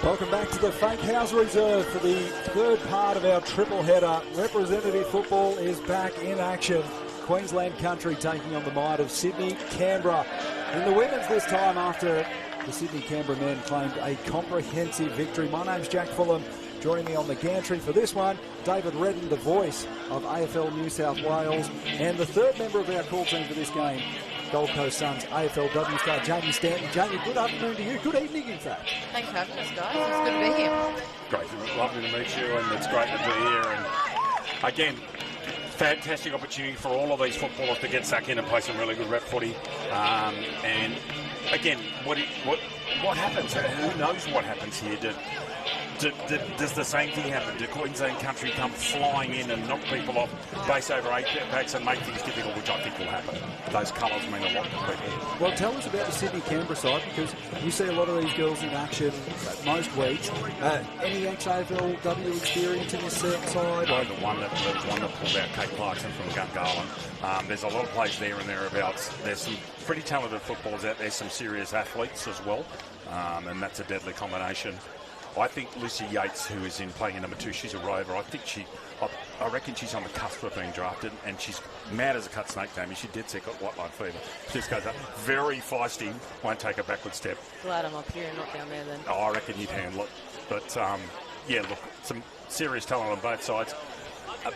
Welcome back to the Fake House Reserve for the third part of our triple header. Representative football is back in action. Queensland country taking on the might of Sydney, Canberra. In the women's this time after the Sydney-Canberra men claimed a comprehensive victory. My name's Jack Fulham. Joining me on the gantry for this one, David Redden, the voice of AFL New South Wales, and the third member of our call team for this game, Gold Coast Suns AFLW star Jamie Stanton. Jamie, good afternoon to you. Good evening, in fact. Thanks for having us, guys. It's good to be here. Great, lovely to meet you, and it's great to be here. And again, fantastic opportunity for all of these footballers to get stuck in and play some really good rep footy. And again, what happens? Who knows what happens here? Does the same thing happen? Do Queensland country come flying in and knock people off base over 8 backs and make things difficult, which I think will happen? Those colours mean a lot to people. Well, tell us about the Sydney-Canberra side, because you see a lot of these girls in action most weeks. Any ex-AFLW experience in this side? No, there was one that pulled out Kate Clarkson from Gungahlin. There's a lot of players there and thereabouts. There's some pretty talented footballers out there, some serious athletes as well, and that's a deadly combination. I think Lucy Yates, who is playing in number 2, she's a rover. I reckon she's on the cusp of being drafted, and she's mad as a cut snake, Jamie. She did got white line fever. She just goes up, very feisty, won't take a backward step. Glad I'm up here and not down there then. Oh, I reckon you'd handle it. But, yeah, look, some serious talent on both sides.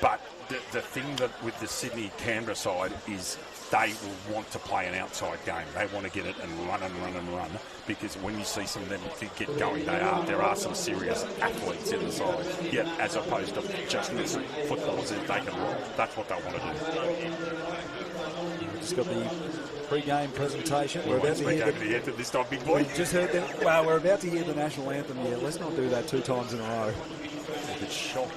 But the thing that with the Sydney-Canberra side is they will want to play an outside game. They want to get it and run and run and run, because when you see some of them get going, there are some serious athletes in the side. Yeah, as opposed to just footballers, they can run. That's what they want to do. Just got the pre-game presentation. We're about to hear the anthem this time, big boy. We just heard that. Well, we're about to hear the national anthem. Yeah, let's not do that 2 times in a row. It's shock.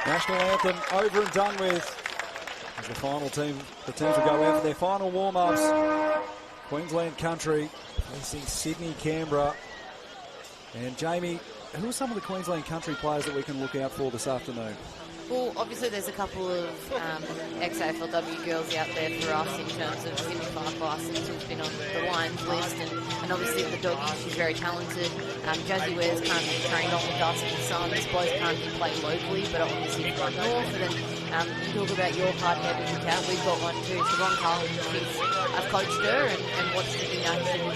National anthem over and done with. As the final team, the teams will go out for their final warm-ups. Queensland country facing Sydney, Canberra. And Jamie, who are some of the Queensland country players that we can look out for this afternoon? Well, obviously there's a couple of ex-AFLW girls out there for us in terms of Sydney Clark licence, who's been on the Lions list, and obviously the doggy, she's very talented. Jazzy Ware's currently trained on with us and Suns. Both currently play locally, but obviously from north. And then you talk about your part here with the cat. We've got one too. So Ron Carlton, I've coached her and watched it in action.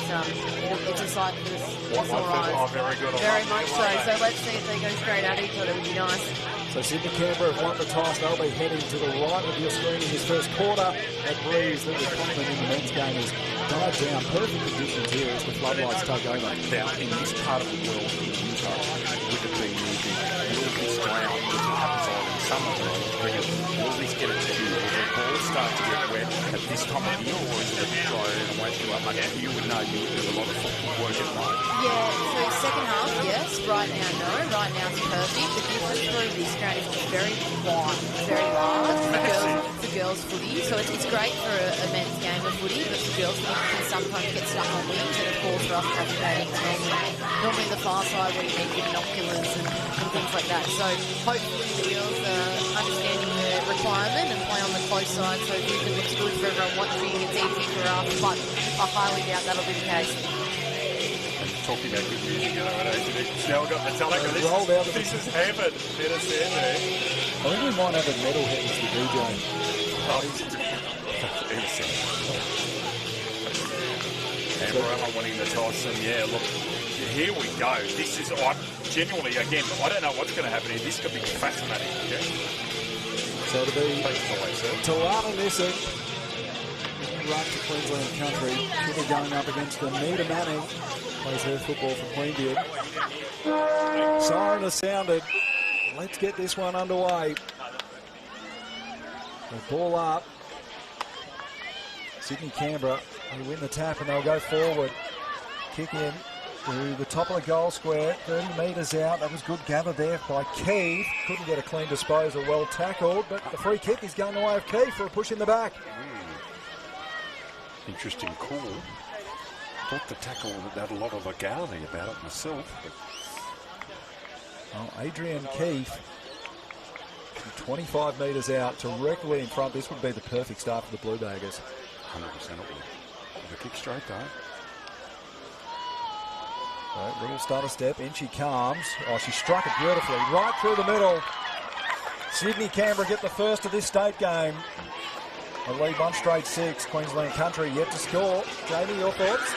It's a sight for us all eyes. Very much so. So let's see if they go straight at each other. It would be nice. So Sydney Canberra have won the toss. They'll be heading to the right of your screen in this first quarter. That breeze that was common in the men's game has died down. Perfect conditions here as the floodlights take over. Now, in this part of the world, in winter, with it being moving, will this ground, which happens on in summer, will this get it to you? Will the ball start to get wet at this time of year, or is it dry and wake you up? Like, you would know you do a lot of football work at night. Yeah, so second half, yes. Right now, no. Right now it's perfect. The difference through this ground is very wide, very large. The girls girls' footy, so it's great for a men's game of footy, but for girls can sometimes get stuck on wings, and of course for us tackle normally the far side where you need your binoculars and things like that. So hopefully the girls are understanding the requirement and play on the close side, so vision looks good for everyone watching. It's easy for us, but I highly doubt that'll be the case. Talking about good music, you know what I mean? Now we've got Metallica. This is heaven. Better said there. I think we might have a metalhead as the DJ. Canberra winning the toss, and yeah, look, here we go. This is, genuinely, again, I don't know what's going to happen here. This could be fascinating. Okay? So to be Talana Nissen, right to Queensland country. Kitty going up against Anita Manning. Plays her football for Queanbeyan. Siren has sounded. Let's get this one underway. The ball up. Sydney Canberra, they win the tap and they'll go forward. Kick in to the top of the goal square, 30 metres out. That was good gather there by Keith. Couldn't get a clean disposal, well tackled, but the free kick is going the way of Keith for a push in the back. Interesting call. Thought the tackle had a lot of legality about it myself. But... Well, Adrian Keith, 25 metres out, directly in front. This would be the perfect start for the Blue Baggers. 100% it will. The kick straight though. Right, little stutter step, in she comes. Oh, she struck it beautifully, right through the middle. Sydney Canberra get the first of this state game. A lead 1 straight 6. Queensland country yet to score. Jamie, your thoughts?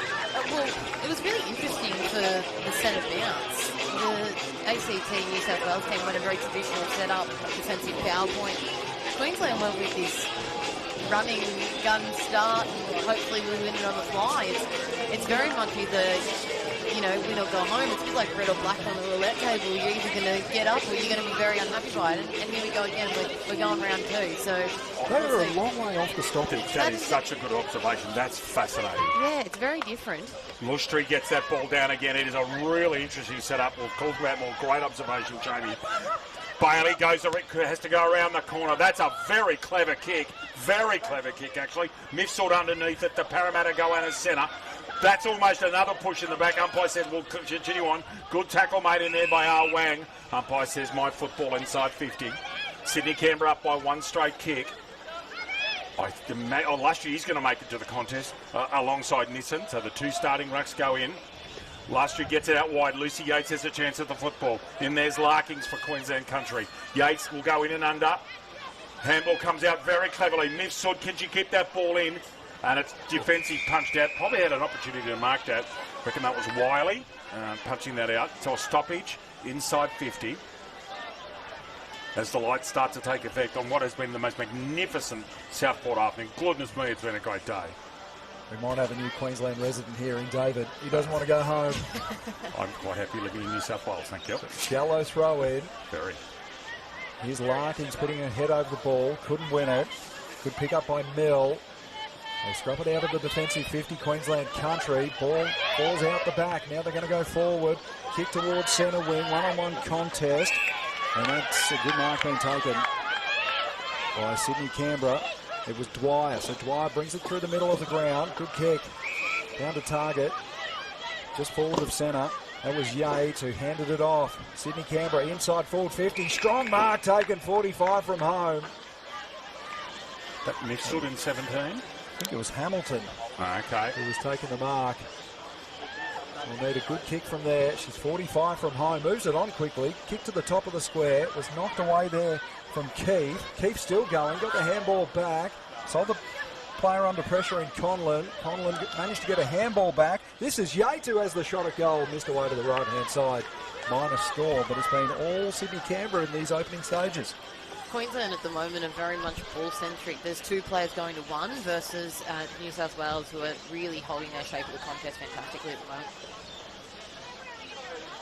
Well, it was really interesting for the centre bounce. The ACT New South Wales team went a very traditional setup, defensive power point. Queensland went with this running gun start, and hopefully we win it on the fly. It's very much either, you know, win or go home. It's a bit like red or black on the roulette table. You're either going to get up or you're going to be very unhappy by it. And here we go again. We're going round 2. So they're a long way off the stoppage. That is such a good observation. That's fascinating. Yeah, it's very different. Lushtri gets that ball down again. It is a really interesting setup. We'll talk about more. Great observation, Jamie. Bailey has to go around the corner. That's a very clever kick. Very clever kick, actually. Mifsud underneath it. The Parramatta go out as centre. That's almost another push in the back. Umpire says we'll continue on. Good tackle made in there by R. Wang. Umpire says my football inside 50. Sydney Canberra up by 1 straight kick. Last year he's going to make it to the contest alongside Nissen. So the 2 starting rucks go in. Last year gets it out wide. Lucy Yates has a chance at the football. Then there's Larkins for Queensland country. Yates will go in and under. Handball comes out very cleverly. Mifsud, can she keep that ball in? And it's defensive punched out. Probably had an opportunity to mark that. Reckon that was Wiley punching that out. So a stoppage inside 50. As the lights start to take effect on what has been the most magnificent Southport afternoon. Goodness me, it's been a great day. We might have a new Queensland resident here in David. He doesn't want to go home. I'm quite happy living in New South Wales, thank you. Shallow throw in. Very. Here's Larkins putting her head over the ball. Couldn't win it. Good pick up by Mill. They scrub it out of the defensive 50, Queensland country. Ball falls out the back. Now they're going to go forward. Kick towards centre wing. One-on-one contest. And that's a good mark being taken by Sydney Canberra. It was Dwyer. So Dwyer brings it through the middle of the ground. Good kick. Down to target. Just forward of centre. That was Yates who handed it off. Sydney Canberra inside forward 50. Strong mark taken, 45 from home. That Mifsud in 17? I think it was Hamilton. Okay. Who was taking the mark. We'll need a good kick from there. She's 45 from home. Moves it on quickly. Kick to the top of the square. Was knocked away there from Keith. Keith still going. Got the handball back. Saw the player under pressure in Conlon. Conlon managed to get a handball back. This is Yates who has the shot at goal. Missed away to the right-hand side. Minor score, but it's been all Sydney Canberra in these opening stages. Queensland at the moment are very much ball-centric. There's 2 players going to 1 versus New South Wales, who are really holding their shape of the contest fantastically at the moment.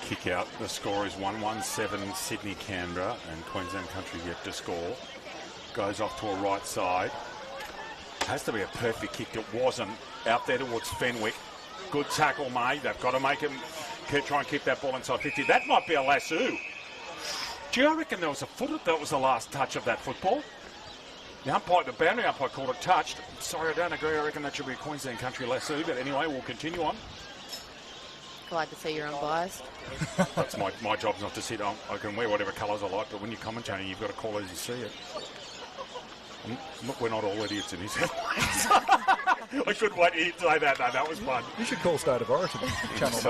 Kick out. The score is 1-1-7 Sydney Canberra, and Queensland country yet to score. Goes off to a right side. Has to be a perfect kick. It wasn't. Out there towards Fenwick. Good tackle made. They've got to make him try and keep that ball inside 50. That might be a lasso. Do you reckon there was a foot? That was the last touch of that football? The boundary umpire called it touched. Sorry, I don't agree. I reckon that should be a Queensland country lasso. But anyway, we'll continue on. Glad to see you're unbiased. That's my job's not to sit on. I can wear whatever colours I like, but when you're commentating, you've got to call as you see it. We're not all idiots in his head. I couldn't wait to say that. No, that was fun. You should call State of Origin. Channel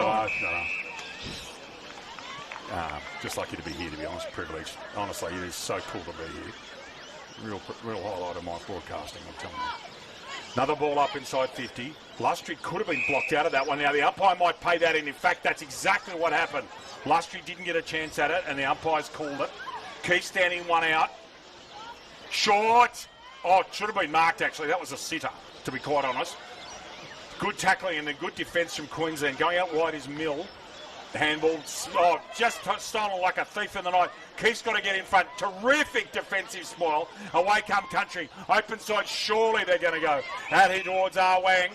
9. Just lucky to be here, to be honest. Privileged. Honestly, it is so cool to be here. Real highlight of my broadcasting, I'm telling you. Another ball up inside 50. Lustry could have been blocked out of that one. Now, the umpire might pay that in. In fact, that's exactly what happened. Lustry didn't get a chance at it, and the umpires called it. Keith standing one out. Short. Oh, it should have been marked, actually. That was a sitter, to be quite honest. Good tackling and then good defence from Queensland. Going out wide is Mill. Handball, just stolen like a thief in the night. Keith's got to get in front. Terrific defensive spoil. Away come country. Open side, surely they're going to go. Out here towards Wang.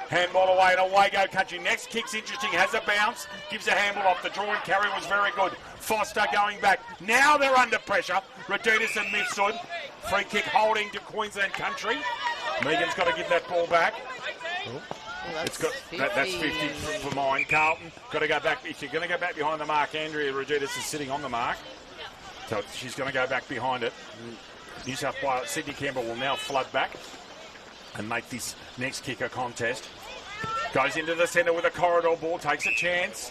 Handball away and away go country. Next kick's interesting. Has a bounce. Gives a handball off. The draw and carry was very good. Foster going back. Now they're under pressure. Raditas and Mifsud. Free kick holding to Queensland country. Megan's got to give that ball back. Well, that's 50 for mine. Carlton got to go back. If you're going to go back behind the mark, Andrea Raditas is sitting on the mark. So she's going to go back behind it. New South Wales, Sydney Canberra will now flood back and make this next kick a contest. Goes into the centre with a corridor ball, takes a chance.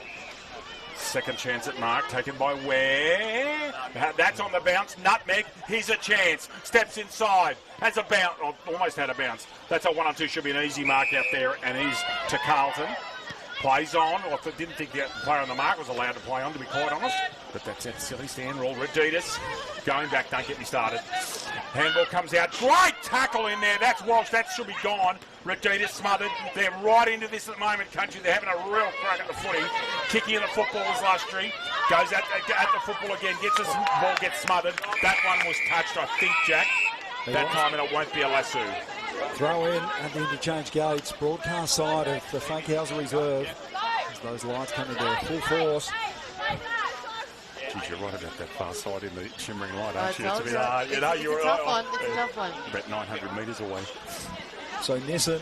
Second chance at mark, taken by Ware. That's on the bounce. Nutmeg, here's a chance. Steps inside. Has a bounce, or almost had a bounce. That's a 1-2, should be an easy mark out there, and he's to Carlton. Plays on. I didn't think the player on the mark was allowed to play on, to be quite honest. But that's that silly stand rule. Raditas going back, don't get me started. Handball comes out. Great tackle in there. That's Walsh. That should be gone. Raditas smothered. They're right into this at the moment, country. They're having a real crack at the footy. Kicking in the football is Lustry. Goes at the football again. Gets his ball, gets smothered. That one was touched, I think, Jack. That time, and it won't be a lasso. Throw in at the interchange gates. Broadcast side of the Fake House Reserve. As those lights come into full force. Geez, you're right about that far side in the shimmering light, aren't you? It's a tough one. It's a tough one. About 900 metres away. So Nissen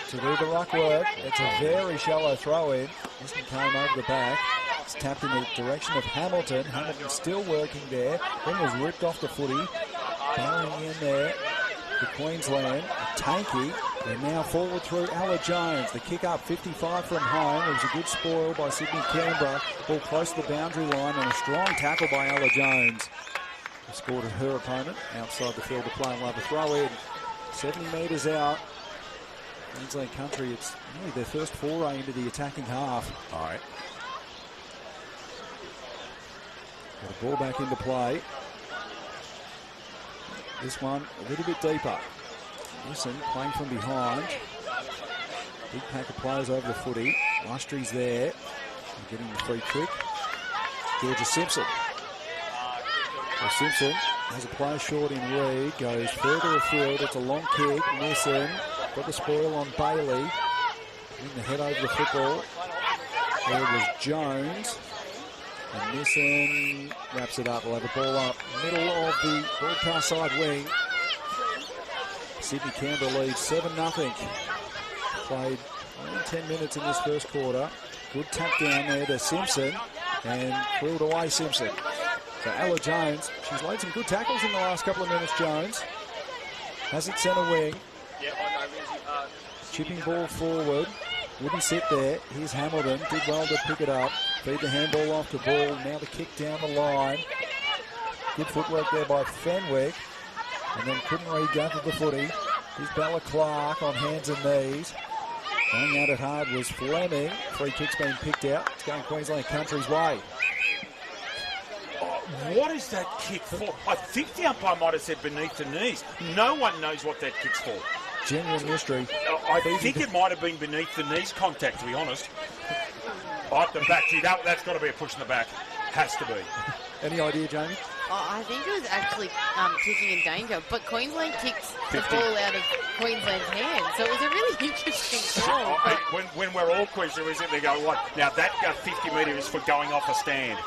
to do the ruck work. It's a very shallow throw in. Nissen came over the back. It's tapped in the direction of Hamilton. Hamilton still working there. Then was ripped off the footy. Barring in there for Queensland. Tanky. They're now forward through Ella Jones. The kick up 55 from home. It was a good spoil by Sydney Canberra. Ball close to the boundary line and a strong tackle by Ella Jones. Scored at her opponent outside the field of play and love a throw in. 70 metres out. Queensland country, it's really their first foray into the attacking half. All right. Got a ball back into play. This one a little bit deeper. Nissen playing from behind. Big pack of players over the footy. Lustry's there. Getting the free kick. Georgia Simpson. Well, Simpson has a player short in Reed. Goes further afield. It's a long kick. Nissen got the spoil on Bailey. In the head over the football. There was Jones. And Nissen wraps it up. We'll have a ball up middle of the broadcast side wing. Sydney Canberra leads 7-0. Played only 10 minutes in this first quarter. Good tap down there to Simpson. And cleared away Simpson. So Ella Jones, she's laid some good tackles in the last couple of minutes, Jones. Has it centre wing. Chipping ball forward. Wouldn't sit there. Here's Hamilton. Did well to pick it up. Feed the handball off the ball. Now the kick down the line. Good footwork there by Fenwick. And then couldn't regather the footy. Here's Bella Clark on hands and knees. Going at it hard was Fleming. Free kick's been picked out. It's going Queensland country's way. What is that kick for? I think the umpire might have said beneath the knees. No one knows what that kick's for. Genuine mystery. I think it might have been beneath the knees contact, to be honest. Off the back. Gee, that's got to be a push in the back. Has to be. Any idea, Jamie? I think it was actually kicking in danger, but Queensland kicked the ball out of Queensland's hands, so it was a really interesting call. When we're all questioning, they go, what? Now that 50 metre is for going off a stand.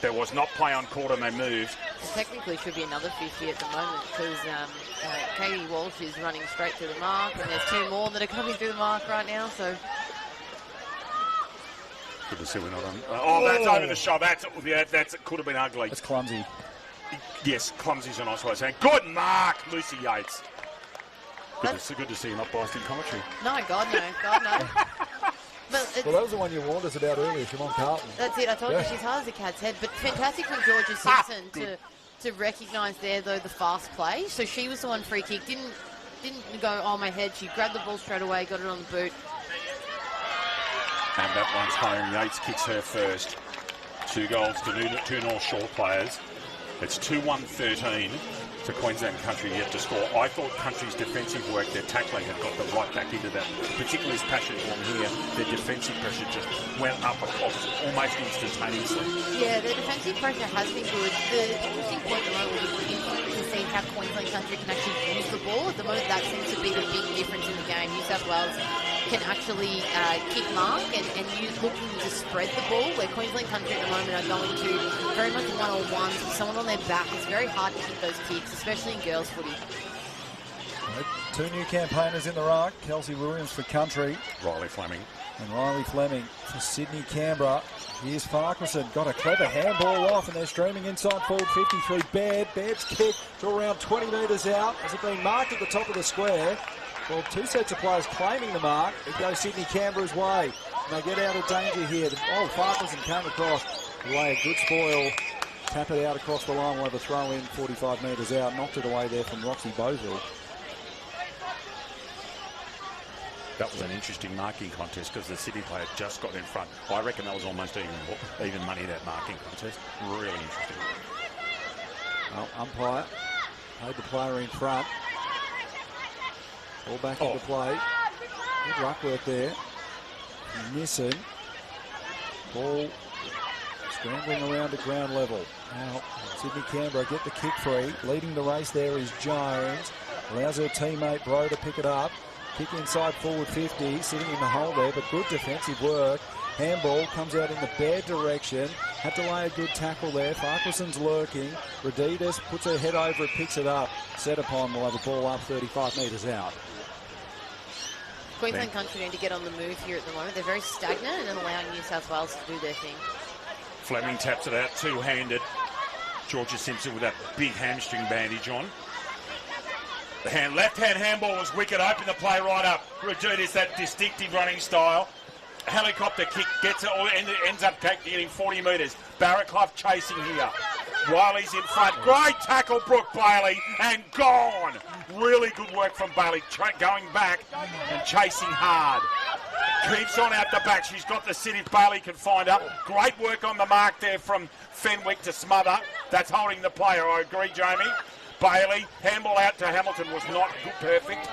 There was not play on court and they moved. It technically should be another 50 at the moment because Katie Walsh is running straight to the mark and there's 2 more that are coming through the mark right now. So good to see we're not on. Oh, that's over the shot. It could have been ugly. That's clumsy. Yes, clumsy's a nice way of saying. Good mark, Lucy Yates. Good to see you not biased in commentary. No, God no. But well, that was the one you warned us about earlier, Siobhan Carlton. That's it. I told you she's hard as a cat's head. But fantastic from Georgia Simpson to recognise there, though, the fast play. So she was the one free kick. Didn't go, oh, my head. She grabbed the ball straight away, got it on the boot. And that one's home. Yates kicks her first. 2 goals to 2 North Shore players. It's 2-1-13 to Queensland Country yet to score. I thought Country's defensive work, their tackling, had got them right back into that. Particularly as Passion on here, their defensive pressure just went up across almost instantaneously. Yeah, their defensive pressure has been good. The interesting point at the moment will be to see how Queensland Country can actually use the ball. At the moment, that seems to be the big difference in the game. New South Wales can actually kick mark and use looking to spread the ball, where Queensland Country at the moment are going to very much one-on-ones with someone on their back. It's very hard to kick those kicks, especially in girls' footy. 2 new campaigners in the ruck. Kelsey Williams for Country. Riley Fleming. And Riley Fleming for Sydney Canberra. Here's Farquharson. Got a clever handball off and they're streaming inside forward 53. Baird's kick to around 20 metres out. Has it been marked at the top of the square? Well, 2 sets of players claiming the mark. It goes Sydney Canberra's way. And they get out of danger here. Farquharson came across. Away a good spoil. Tap it out across the line. We'll have a throw in 45 metres out. Knocked it away there from Roxy Boville. That was an interesting marking contest because the Sydney player just got in front. I reckon that was almost even money, that marking contest. Really interesting. Well, umpire paid the player in front. All back into play. Good ruck work there. Missing. Ball scrambling around at ground level. Now, Sydney Canberra get the kick free. Leading the race there is Jones. Allows her teammate Bro to pick it up. Kick inside forward 50, sitting in the hole there, but good defensive work. Handball comes out in the bad direction. Had to lay a good tackle there. Farquharson's lurking. Radidas puts her head over it, picks it up. Set upon will have a ball up 35 metres out. Queensland Country need to get on the move here at the moment. They're very stagnant and allowing New South Wales to do their thing. Fleming taps it out two-handed. Georgia Simpson with that big hamstring bandage on. The left-hand handball was wicked. Open the play right up. Radidas, that distinctive running style. Helicopter kick gets it, or ends up getting 40 metres. Barraclough chasing here. Wiley's in front. Great tackle, Brooke Bailey, and gone. Really good work from Bailey, going back and chasing hard. Keeps on out the back. She's got the sit if Bailey can find her. Great work on the mark there from Fenwick to smother. That's holding the player, I agree, Jamie. Bailey, handball out to Hamilton was not perfect.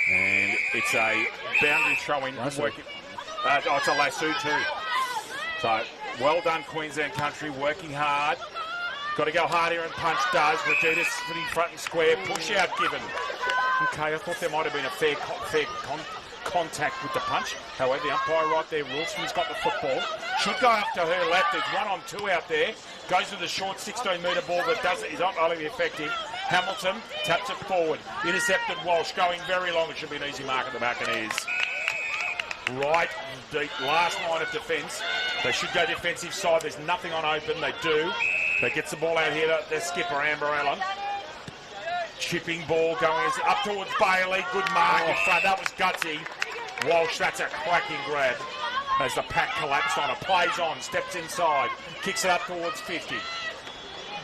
And it's a boundary throw-in. It's a lasso too. So, well done, Queensland Country, working hard. Got to go hard here and punch does. Radidas sitting front and square. Push out given. Okay, I thought there might have been a fair contact with the punch. However, the umpire right there, Wilson's got the football. Should go up to her left. There's 1-on-2 out there. Goes with a short 16-metre ball that is not really effective. Hamilton taps it forward. Intercepted Walsh, going very long. It should be an easy mark at the back, and it is. Right deep, last line of defence. They should go defensive side. There's nothing on open. They do. They gets the ball out here to their skipper, Amber Allen. Chipping ball going up towards Bailey. Good mark in front. That was gutsy. Walsh, that's a cracking grab. As the pack collapsed on it. Plays on, steps inside. Kicks it up towards 50.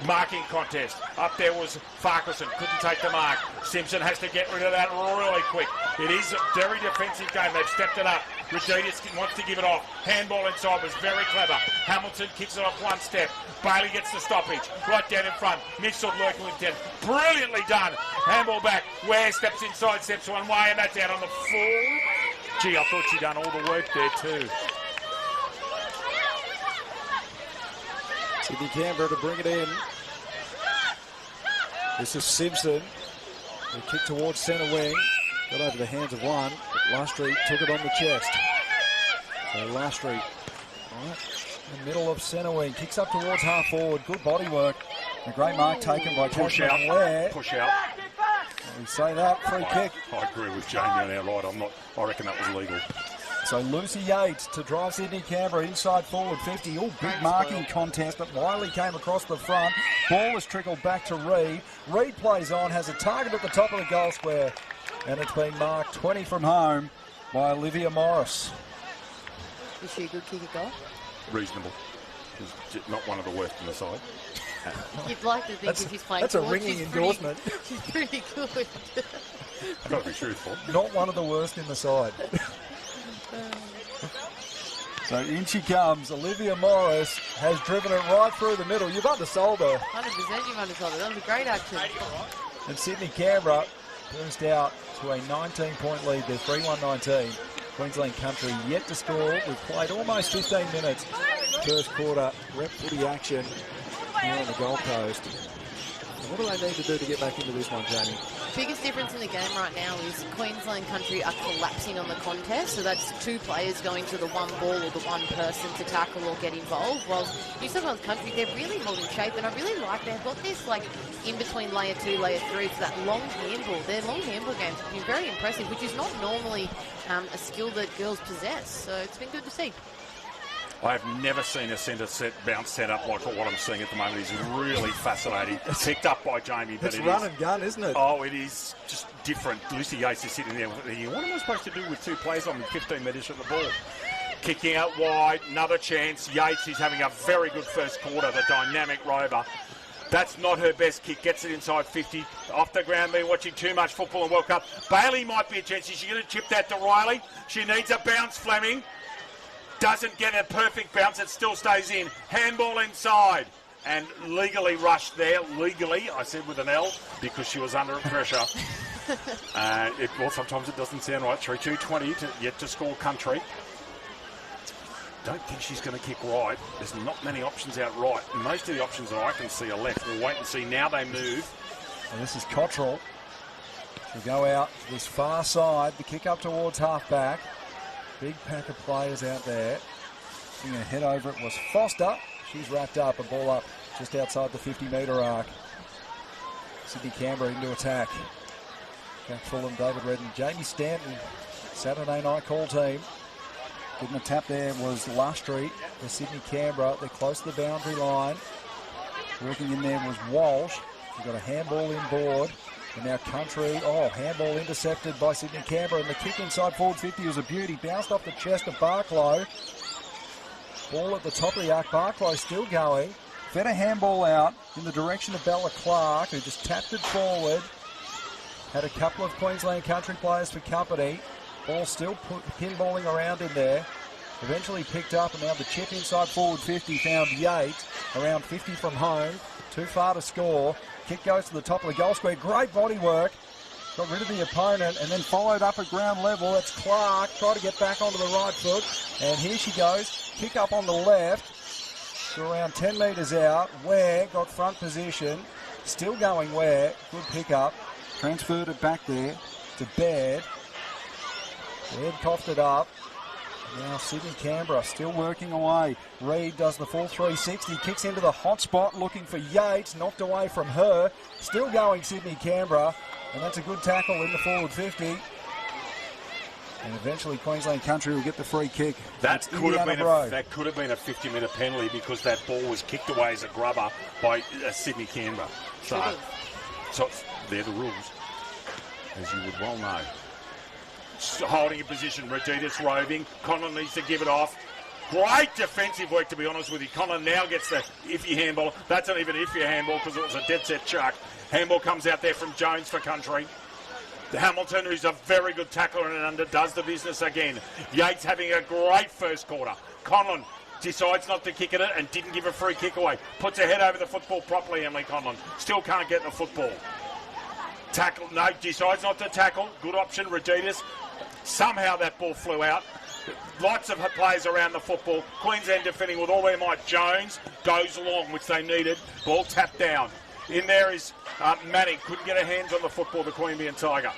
Marking contest. Up there was Farquharson. Couldn't take the mark. Simpson has to get rid of that really quick. It is a very defensive game. They've stepped it up. Radidas wants to give it off. Handball inside was very clever. Hamilton kicks it off one step. Bailey gets the stoppage. Right down in front. Mitchell lurking with 10. Brilliantly done. Handball back. Ware steps inside, steps one way, and that's out on the full. Gee, I thought she'd done all the work there too. Sydney Canberra to bring it in. This is Simpson. They kick towards centre wing. Got over the hands of one, but Lastry took it on the chest. So Lastry, all right, in the middle of centre wing. Kicks up towards half forward. Good body work. A great mark taken by Push Tasman out. Ware. Push out. We say that. Free kick. I agree with Jamie on our right. I reckon that was legal. So Lucy Yates to drive Sydney Canberra inside forward 50. Oh, big marking contest, but Wiley came across the front. Ball has trickled back to Reid. Reid plays on, has a target at the top of the goal square, and it's been marked 20 from home by Olivia Morris. Is she a good kick at goal? Reasonable. She's not one of the worst in the side. You'd like to think if she's playing That's a forward, ringing she's endorsement. She's pretty good. I've got to be truthful. Not one of the worst in the side. So in she comes. Olivia Morris has driven it right through the middle. You've undersold her. 100% you've undersold it. That was a great action. And Sydney Canberra burst out to a 19-point lead. They're 3-1-19. Queensland Country yet to score. We've played almost 15 minutes. First quarter rep footy action here on the Gold Coast. What do they need to do to get back into this one, Jamie? Biggest difference in the game right now is Queensland Country are collapsing on the contest, so that's two players going to the one ball or the one person to tackle or get involved, whilst New South Wales Country, they're really holding shape, and I really like they've got this like in between layer 2, layer 3 for that long handball. Their long handball games have been very impressive, which is not normally a skill that girls possess, so it's been good to see. I have never seen a centre bounce set up like what I'm seeing at the moment. It's really fascinating. Picked up by Jamie, but it's run and gun, isn't it? Oh, it is just different. Lucy Yates is sitting there thinking, what am I supposed to do with two players on me 15 metres from the ball? Kicking out wide, another chance. Yates is having a very good first quarter, the dynamic rover. That's not her best kick. Gets it inside 50. Off the ground, been watching too much football and World Cup. Bailey might be a chance. Is she going to chip that to Riley? She needs a bounce, Fleming. Doesn't get a perfect bounce. It still stays in. Handball inside. And legally rushed there. Legally, I said with an L, because she was under pressure. Well, sometimes it doesn't sound right. 3-2-20 yet to score Country. Don't think she's going to kick right. There's not many options out right. Most of the options that I can see are left. We'll wait and see. Now they move. And this is Cottrell. She'll go out to this far side. The kick up towards half-back. Big pack of players out there. Putting her head over it was Foster. She's wrapped up. A ball up just outside the 50-metre arc. Sydney Canberra into attack. Jack Fulham, David Redden, Jamie Stanton, Saturday night call team. Getting a tap there was Lustry for Sydney Canberra. They're close to the boundary line. Working in there was Walsh. We've got a handball inboard. And now Country, handball intercepted by Sydney Canberra, and the kick inside forward 50 was a beauty. Bounced off the chest of Barklow. Ball at the top of the arc. Barklow still going. Fed a handball out in the direction of Bella Clark, who just tapped it forward. Had a couple of Queensland Country players for company. Ball still pinballing around in there. Eventually picked up, and now the chip inside forward 50 found Yates. Around 50 from home. Too far to score. Kick goes to the top of the goal square. Great body work. Got rid of the opponent and then followed up at ground level. It's Clark. Try to get back onto the right foot. And here she goes. Kick up on the left. To around 10 metres out. Ware got front position. Still going Ware. Good pick up. Transferred it back there to Baird. Baird coughed it up. Now Sydney Canberra still working away. Reid does the full 360, kicks into the hot spot looking for Yates, knocked away from her. Still going Sydney Canberra, and that's a good tackle in the forward 50. And eventually Queensland Country will get the free kick. That could have been a 50-minute penalty because that ball was kicked away as a grubber by Sydney Canberra. So they're the rules, as you would well know. Holding a position, Reditas roving. Conlon needs to give it off. Great defensive work, to be honest with you. Conlon now gets the iffy handball. That's not even iffy handball because it was a dead set chuck. Handball comes out there from Jones for Country. Hamilton, who's a very good tackler and under, does the business again. Yates having a great first quarter. Conlon decides not to kick at it and didn't give a free kick away. Puts her head over the football properly, Emily Conlon. Still can't get the football. Tackle, no, decides not to tackle. Good option, Reditas. Somehow that ball flew out. Lots of players around the football. Queensland defending with all their might. Jones goes long, which they needed. Ball tapped down. In there is Manning. Couldn't get her hands on the football, the Queanbeyan Tiger.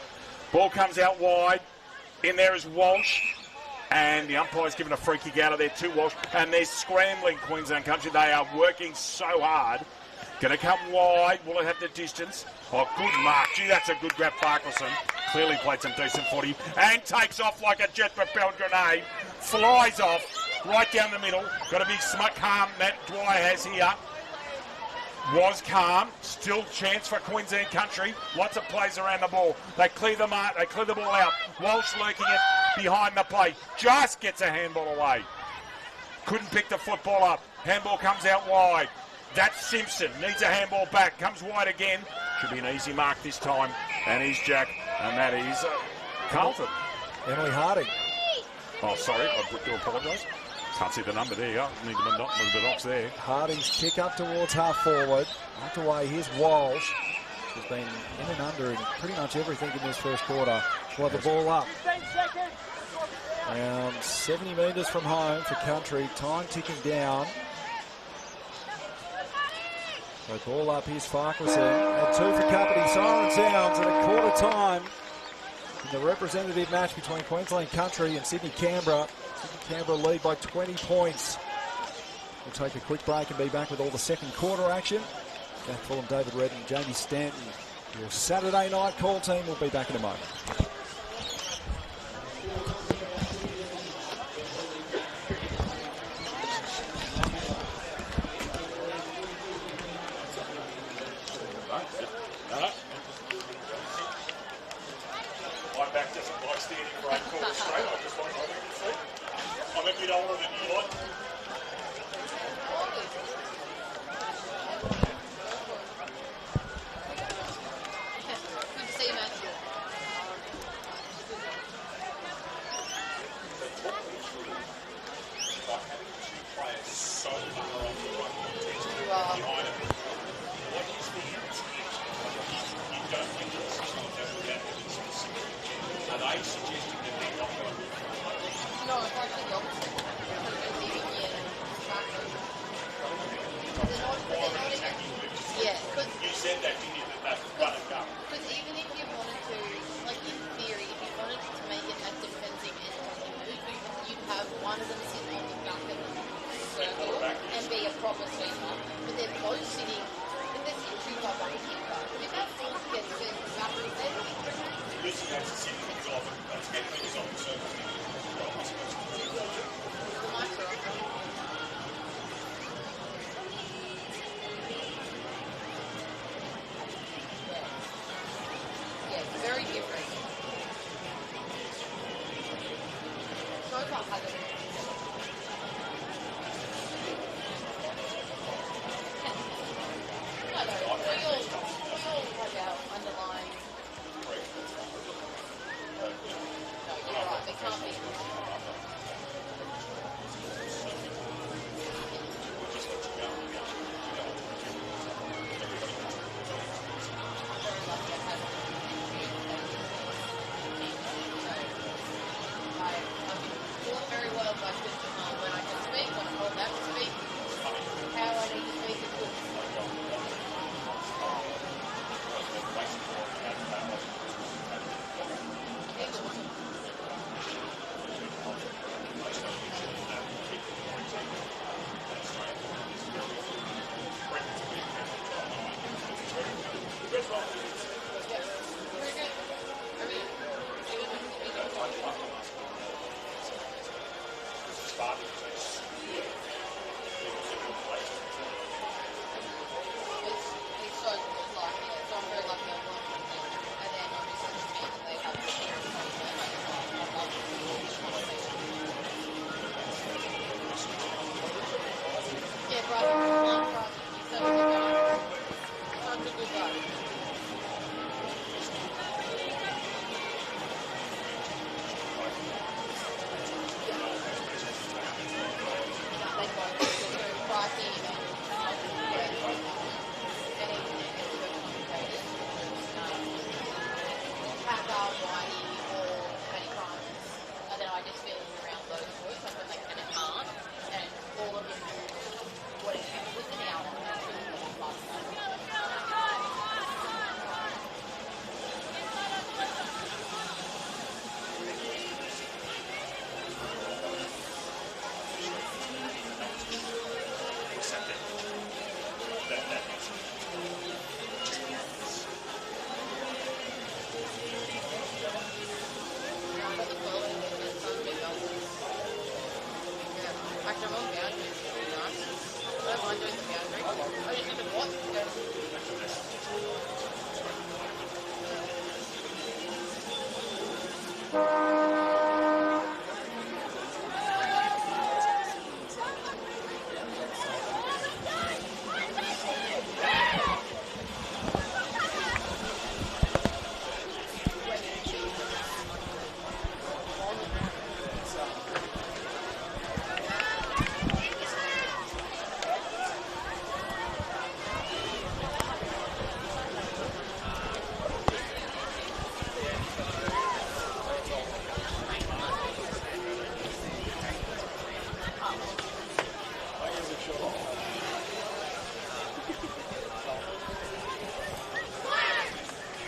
Ball comes out wide. In there is Walsh. and the umpire's given a free kick out of there to Walsh, and they're scrambling, Queensland Country. They are working so hard. Going to come wide. Will it have the distance? Oh, good mark. Gee, that's a good grab, Farquharson. Clearly played some decent footy, and takes off like a jet-propelled grenade. Flies off right down the middle. Got a big smart calm Matt Dwyer has here. Was calm. Still chance for Queensland Country. Lots of plays around the ball. They clear the mark. They clear the ball out. Walsh lurking it behind the play. Just gets a handball away. Couldn't pick the football up. Handball comes out wide. That's Simpson. Needs a handball back. Comes wide again. Should be an easy mark this time. And he's Jack. And that is Carlton. Emily Harding. Oh, sorry. I do apologise. Can't see the number there. You go. Need to move the box there. Harding's kick up towards half forward. Knocked away. Here's Walsh. He's been in and under in pretty much everything in this first quarter. Got the ball up. Around 70 metres from home for Country. Time ticking down. So ball up, here's Farquharson. And 2 for Company. Siren sounds at a quarter time in the representative match between Queensland Country and Sydney Canberra. Sydney Canberra lead by 20 points. We'll take a quick break and be back with all the second quarter action. Jack Fulham, David Redden, Jamie Stanton. Your Saturday night call team will be back in a moment. My back doesn't like standing for 8 quarters straight. I just like holding your feet. I'm a bit older than you like. Good to see you, mate. Players so far off the run You are. behind him. What is the intention? You don't think it's just not that specific. Are they suggesting that they're not going to move forward? No, it's actually the opposite. Yeah, because You said that, didn't you? That that's run and go. even if you wanted to, like in theory, if you wanted to make it a defensive and attacking move, you'd have one of them sit on the back of the circle and be a proper sweeper. But they're both sitting, but they're sitting 2 by 1 keeper. If that force gets sent back to them, Lucy has to sit things off and get things on the surface. the micro. Yeah, it's very different. So far, hasn't. No, we all have our underlying. No, you're right. It can't be. Very well by Christian Hall. When I can speak, when I'm told that to speak, how I need to speak is good. He's awesome. Yeah, very good. It's so good, like, yeah, so I'm very lucky I'm working with them. And then obviously the team that they have here in Queensland, I love this conversation. Yeah, brother, he's so good guy. Such a good guy.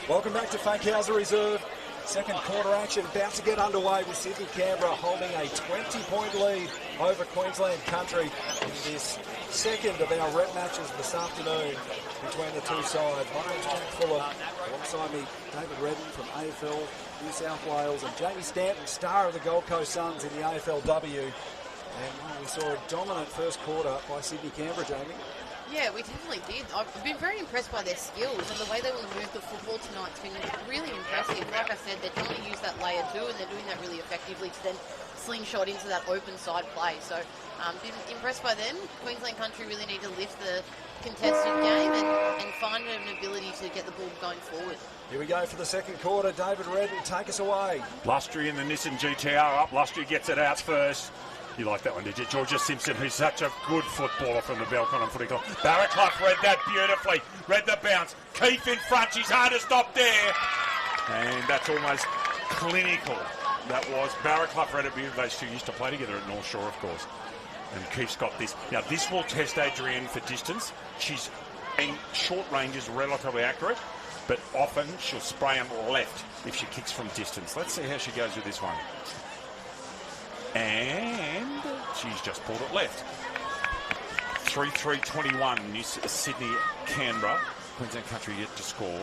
Welcome back to Funkhauser Reserve. Second quarter action about to get underway with Sydney Canberra holding a 20-point lead over Queensland Country in this second of our rep matches this afternoon between the two sides. My name's Jack Fuller. Alongside me, David Redden from AFL New South Wales and Jamie Stanton, star of the Gold Coast Suns in the AFLW. And we saw a dominant first quarter by Sydney Canberra, Jamie. Yeah, we definitely did. I've been very impressed by their skills, and the way they will move the football tonight's been really impressive. Like I said, they're trying to use that layer too, and they're doing that really effectively to then slingshot into that open side play. So, been impressed by them. Queensland Country really need to lift the contested game and find an ability to get the ball going forward. Here we go for the second quarter. David Redden, take us away. Lustry in the Nissan GTR up. Lustry gets it out first. You like that one, did you? Georgia Simpson, who's such a good footballer from the Belconnen Footy Club. Barraclough read that beautifully. Read the bounce. Keith in front. She's hard to stop there. And that's almost clinical. That was. Barraclough read it beautifully. Those two used to play together at North Shore, of course. And Keith's got this. Now, this will test Adrienne for distance. She's, in short range, is relatively accurate, but often she'll spray him left if she kicks from distance. Let's see how she goes with this one. And she's just pulled it left. 3-3-21, Sydney, Canberra. Queensland Country yet to score.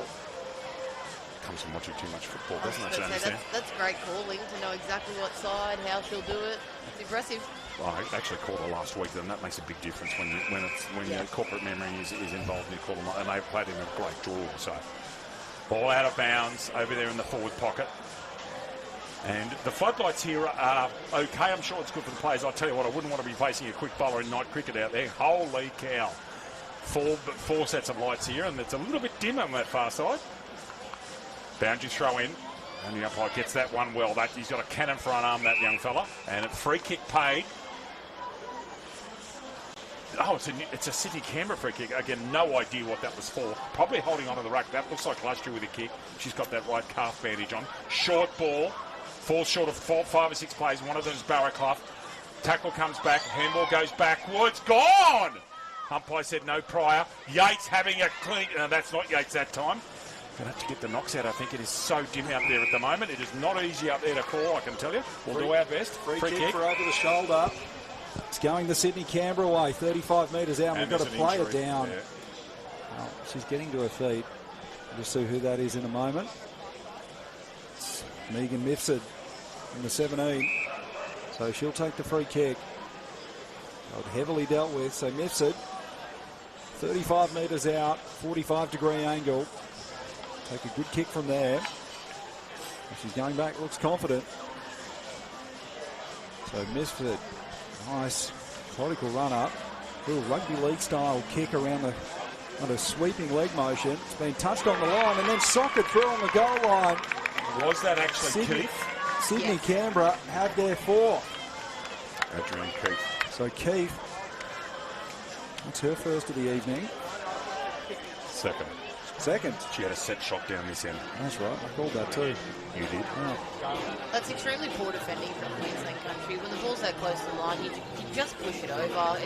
Comes from watching too much football, doesn't it? That's great calling to know exactly what side, how she'll do it. It's impressive. Well, I actually called her last week, and that makes a big difference when your corporate memory is involved. And you call them, and they've played in a great draw. So, ball out of bounds over there in the forward pocket. And the floodlights here are okay. I'm sure it's good for the players. I'll tell you what, I wouldn't want to be facing a quick bowler in night cricket out there. Holy cow. Four sets of lights here, and it's a little bit dim on that far side. Boundary throw in, and the umpire gets that one well. He's got a cannon front arm, that young fella. And a free kick paid. Oh, it's a Sydney Canberra free kick. Again, no idea what that was for. Probably holding onto the ruck. That looks like Lustry with a kick. She's got that right calf bandage on. Short ball. Falls short of 5 or 6 plays. One of them is Barraclough. Tackle comes back. Handball goes backwards. Gone! Umpire said no prior. Yates having a clean... No, that's not Yates that time. Going to have to get the knocks out. I think it is so dim out there at the moment. It is not easy up there to call, I can tell you. We'll do our best. Free kick for over the shoulder. It's going the Sydney Canberra way. 35 metres out. We've got to play it down. Yeah. Oh, she's getting to her feet. We'll see who that is in a moment. It's Megan Mifsud in the 17. So she'll take the free kick. Heavily dealt with. So Mifsud, 35 metres out, 45-degree angle. Take a good kick from there. She's going back, looks confident. So Mifsud, nice methodical run up. Little rugby league style kick around a sweeping leg motion. It's been touched on the line and then socked through on the goal line. Was that actually Keith? Sydney Yes. Canberra have their 4. Adrienne Keith. So Keith, that's her first of the evening. Second. She had a set shot down this end. That's right, I called that too. You did? Yeah. That's extremely poor defending from Queensland Country. When the ball's that close to the line, you just push it over.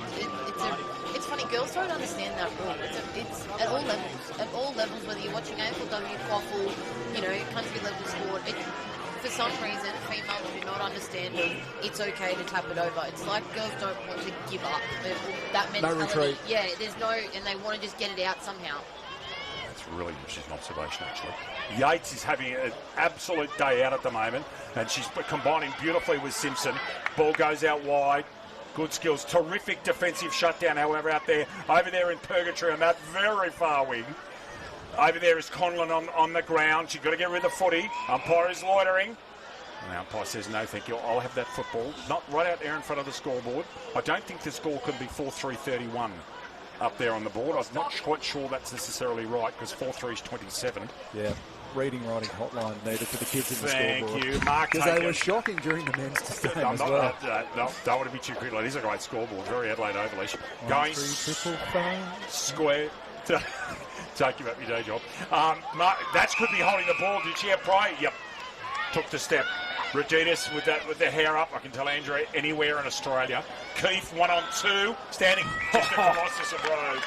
It's funny, girls don't understand that rule. It's at all levels. At all levels, whether you're watching AFLW, quaffle, country level sport. For some reason, females do not understand it's okay to tap it over. It's like girls don't want to give up. That mentality. No retreat. Yeah, and they want to just get it out somehow. That's really interesting observation, actually. Yates is having an absolute day out at the moment, and she's combining beautifully with Simpson. Ball goes out wide. Good skills. Terrific defensive shutdown, however, out there. Over there in purgatory on that very far wing. Over there is Conlon on the ground. She's got to get rid of the footy. Umpire is loitering. And the umpire says, no, thank you. I'll have that football. Not right out there in front of the scoreboard. I don't think the score could be 4-3-31 up there on the board. I'm not quite sure that's necessarily right because 4-3 is 27. Yeah. Reading, writing hotline needed for the kids in the Thank scoreboard. you, Mark. Because they were shocking during the men's game as well. Don't want to be too critical. It is a great scoreboard. Very Adelaide Overleash. Going square. Take you up your day job. Mark, that could be holding the ball. Did she have prior? Yep. Took the step. Redinas with the hair up. I can tell Andrew anywhere in Australia. Keith 1-on-2. Standing just across the Rhodes.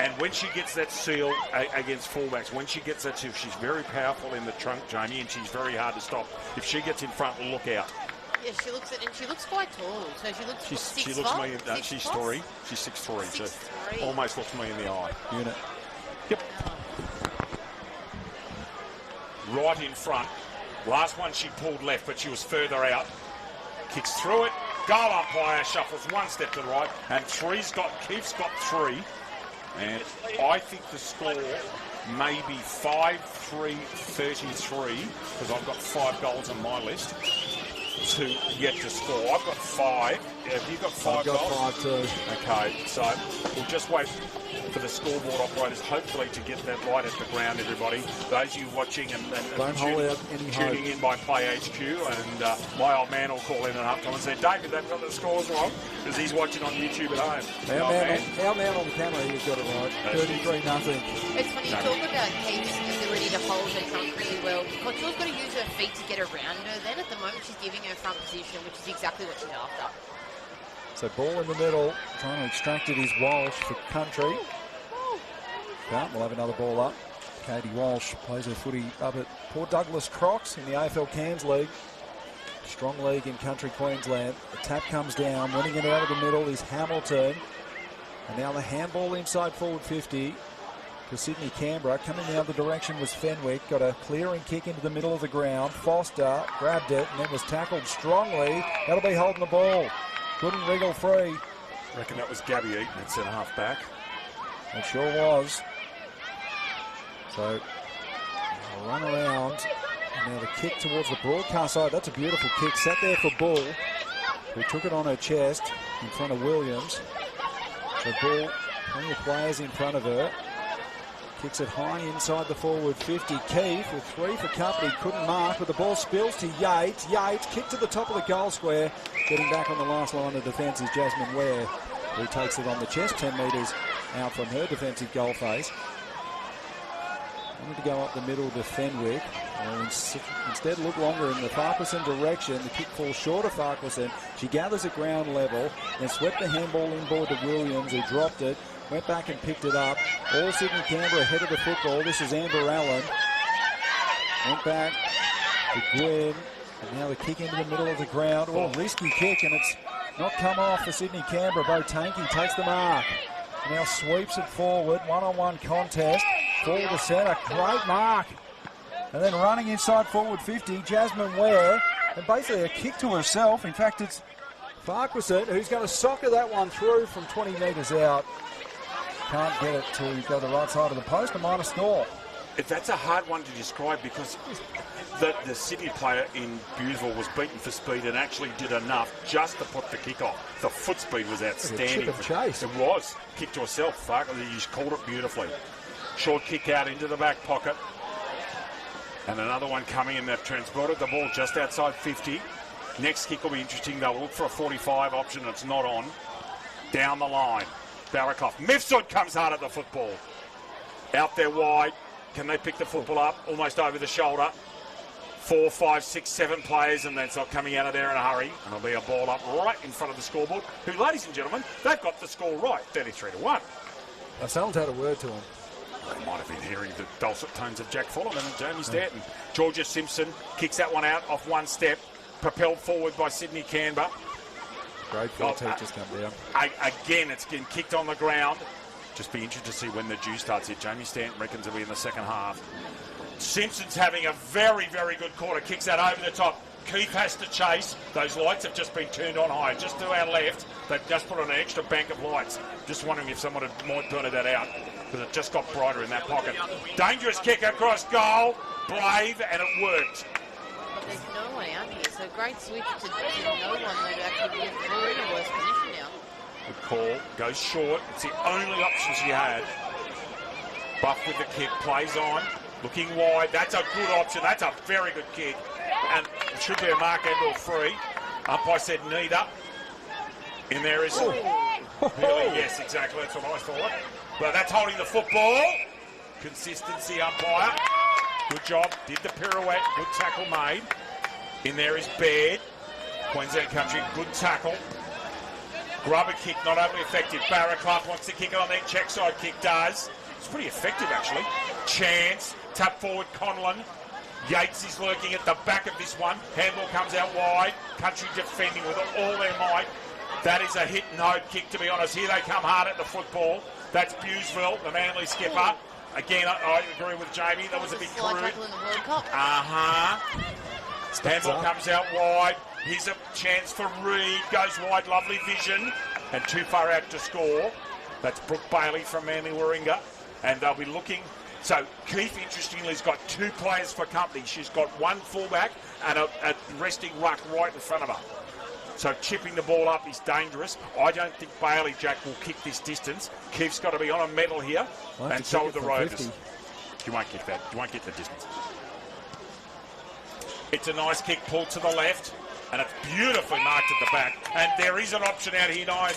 And when she gets that seal against fullbacks, when she gets that seal, she's very powerful in the trunk, Jamie, and she's very hard to stop. If she gets in front, look out. Yeah, she looks and she looks quite tall. So she looks. She looks me. She's 3. She's 6'3", so almost looks me in the eye. Unit. Yep. Right in front. Last one she pulled left, but she was further out. Kicks through it. Goal umpire shuffles one step to the right, and Keith's got 3. And I think the score may be 5-3-33, because I've got 5 goals on my list to yet to score. I've got 5. Have you got 5 goals? I've got 5 too. Okay, so we'll just wait for the scoreboard operators, hopefully, to get that right at the ground, everybody. Those of you watching and tuning in by Play HQ, and my old man will call in at halftime and say, David, they've got the scores wrong, because he's watching on YouTube at home. Our man on the camera, he's got it right. 33-0. It's funny, you talk about Kate's ability to hold her trunk really well. Couture's got to use her feet to get around her. Then at the moment, she's giving her front position, which is exactly what she's after. So ball in the middle, trying to extract it is Walsh for Country. Yeah, we'll have another ball up. Katie Walsh plays her footy up at Port Douglas Crocs in the AFL Cairns League. Strong league in Country Queensland. The tap comes down, winning it out of the middle is Hamilton. And now the handball inside forward 50 for Sydney Canberra. Coming the other direction was Fenwick. Got a clearing kick into the middle of the ground. Foster grabbed it and then was tackled strongly. That'll be holding the ball. Couldn't wriggle free. Reckon that was Gabby Eaton at centre half back. It sure was. So, a run around. And now the kick towards the broadcast side. That's a beautiful kick. Sat there for Bull, who took it on her chest in front of Williams. So Bull, plenty of players in front of her. Kicks it high inside the forward 50. Keith with 3 for company. Couldn't mark, but the ball spills to Yates. Yates kick to the top of the goal square. Getting back on the last line of defence is Jasmine Ware, who takes it on the chest, 10 metres out from her defensive goal face. Wanted to go up the middle to Fenwick. Instead look longer in the Farquharson direction. The kick falls short of Farquharson. She gathers at ground level, then swept the handball inboard to Williams, who dropped it, went back and picked it up. All Sydney Canberra ahead of the football. This is Amber Allen. Went back to Gwen. And now the kick into the middle of the ground. Oh, risky kick, and it's not come off for Sydney Canberra. Bo Tanky takes the mark. Now sweeps it forward. One-on-one contest. Forward to centre. Great mark. And then running inside forward 50, Jasmine Ware. And basically a kick to herself. In fact, it's Farquharson who's going to soccer that one through from 20 metres out. Can't get it to go to the right side of the post. A minor score. That's a hard one to describe, because the Sydney player in Bewsville was beaten for speed and actually did enough just to put the kick off. The foot speed was outstanding. Chip and chase. It was. Kick to herself. Farquharson, you just called it beautifully. Short kick out into the back pocket. And another one coming in. They've transported the ball just outside 50. Next kick will be interesting. They'll look for a 45 option. It's not on. Down the line. Barraclough. Mifsud comes hard at the football. Out there wide. Can they pick the football up? Almost over the shoulder. 4, 5, 6, 7 players, and that's not coming out of there in a hurry. And it'll be a ball up right in front of the scoreboard, who, ladies and gentlemen, they've got the score right, 33-1. Someone's had a word to him. They might have been hearing the dulcet tones of Jack Fulham and Jamie Stanton. Georgia Simpson kicks that one out off one step, propelled forward by Sydney Canberra. Grade 4 teachers come down. Again, it's getting kicked on the ground. Just be interested to see when the dew starts here. Jamie Stanton reckons it'll be in the second half. Simpson's having a very, very good quarter. Kicks that over the top. Keith has to chase. Those lights have just been turned on high. Just to our left, they've just put on an extra bank of lights. Just wondering if someone might turn that out, because it just got brighter in that pocket. Dangerous kick across goal. Brave, and it worked. But there's no one out here, so great switch to no one that actually be in a worse position now. Good call. Goes short. It's the only option she had. Buff with the kick. Plays on. Looking wide. That's a good option. That's a very good kick. And it should be a mark and or free. Umpire said neither. In there is... Really, yes, exactly. That's what I thought. But that's holding the football. Consistency, umpire. Good job. Did the pirouette. Good tackle made. In there is Baird. Queensland Country. Good tackle. Grubber kick, not overly effective. Barraclough wants to kick it on their check side kick, does. It's pretty effective, actually. Chance, tap forward, Conlon. Yates is lurking at the back of this one. Handball comes out wide. Country defending with all their might. That is a hit and hope kick, to be honest. Here they come hard at the football. That's Bewsville, the Manly skipper. Again, I agree with Jamie. That was a big crude. Handball comes out wide. Here's a chance for Reid. Goes wide, lovely vision. And too far out to score. That's Brooke Bailey from Manly Warringah. And they'll be looking. So Keith, interestingly, has got 2 players for company. She's got 1 fullback and a resting ruck right in front of her. So chipping the ball up is dangerous. I don't think Bailey, Jack, will kick this distance. Keith's got to be on a medal here. And so are the Rovers. You won't kick that. You won't get the distance. It's a nice kick pulled to the left. And it's beautifully marked at the back. And there is an option out here now,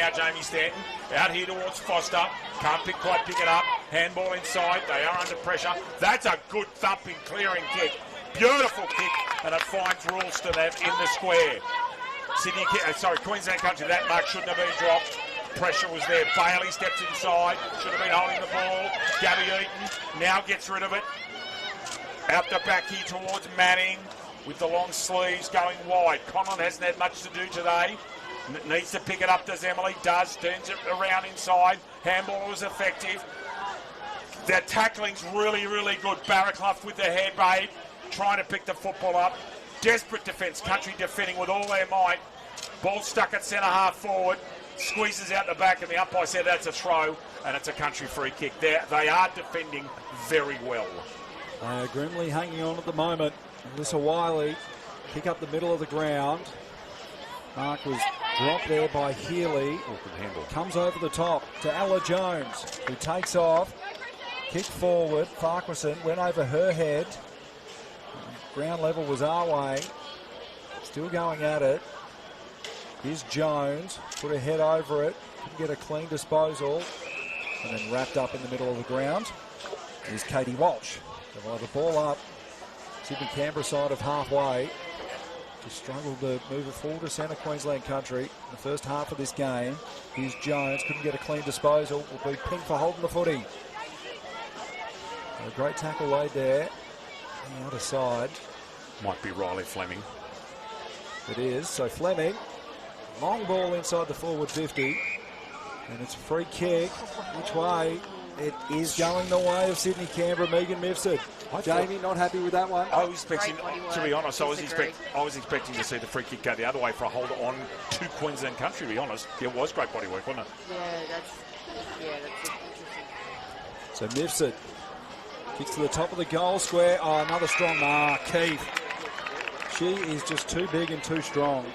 Jamie Stanton. Out here towards Foster. Can't quite pick it up. Handball inside. They are under pressure. That's a good thumping, clearing kick. Beautiful kick. And it finds Ralston in the square. Queensland Country, that mark shouldn't have been dropped. Pressure was there. Bailey steps inside. Should have been holding the ball. Gabby Eaton now gets rid of it. Out the back here towards Manning. With the long sleeves going wide. Conlon hasn't had much to do today. Needs to pick it up, does Emily. Does. Turns it around inside. Handball was effective. Their tackling's really, really good. Barraclough with the head, babe. Trying to pick the football up. Desperate defence. Country defending with all their might. Ball stuck at centre half forward. Squeezes out the back, and the umpire said that's a throw, and it's a Country free kick. They are defending very well. Grimley hanging on at the moment. Alyssa Wiley pick up the middle of the ground. Mark was dropped there by Healy. Comes over the top to Ella Jones, who takes off. Kick forward. Farquharson went over her head. Ground level was our way. Still going at it. Here's Jones. Put her head over it. Couldn't get a clean disposal. And then wrapped up in the middle of the ground. Here's Katie Walsh. They'll have the ball up. Sydney Canberra side of halfway. Just struggled to move it forward to centre Queensland Country in the first half of this game. Here's Jones. Couldn't get a clean disposal. Will be pinged for holding the footy. A great tackle laid there. On the other side. Might be Riley Fleming. It is. So Fleming. Long ball inside the forward 50. And it's a free kick. Which way? It is going the way of Sydney Canberra. Megan Mifsud. Jamie, not happy with that one. I was expecting, to be honest, I was expecting to see the free kick go the other way for a hold on to Queensland Country, to be honest. It was great body work, wasn't it? Yeah, that's So Mifsud kicks to the top of the goal square. Oh, another strong mark. Keith. She is just too big and too strong.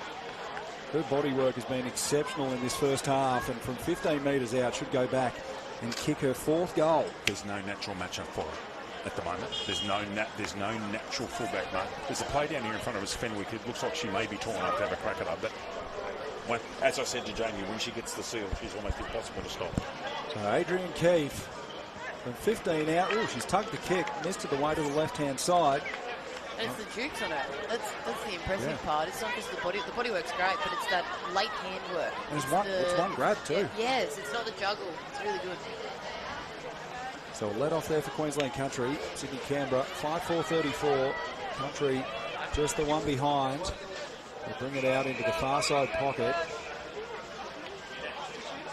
Her body work has been exceptional in this first half, and from 15 metres out should go back and kick her 4th goal. There's no natural matchup for her at the moment. There's no natural fullback, mate. There's a play down here in front of us, Fenwick. It looks like she may be torn up to have a crack at her, but as I said to Jamie, when she gets the seal, she's almost impossible to stop. So Adrian Keefe from 15 out. Oh, she's tugged the kick, missed it the way to the left-hand side. And it's the jukes on her. That's the impressive part. It's not just the body. The body work's great, but it's that late hand work. It's one grab too. Yes, it's not the juggle. It's really good. So a let off there for Queensland Country. Sydney Canberra, 5-4-34. Country just the one behind. They bring it out into the far side pocket.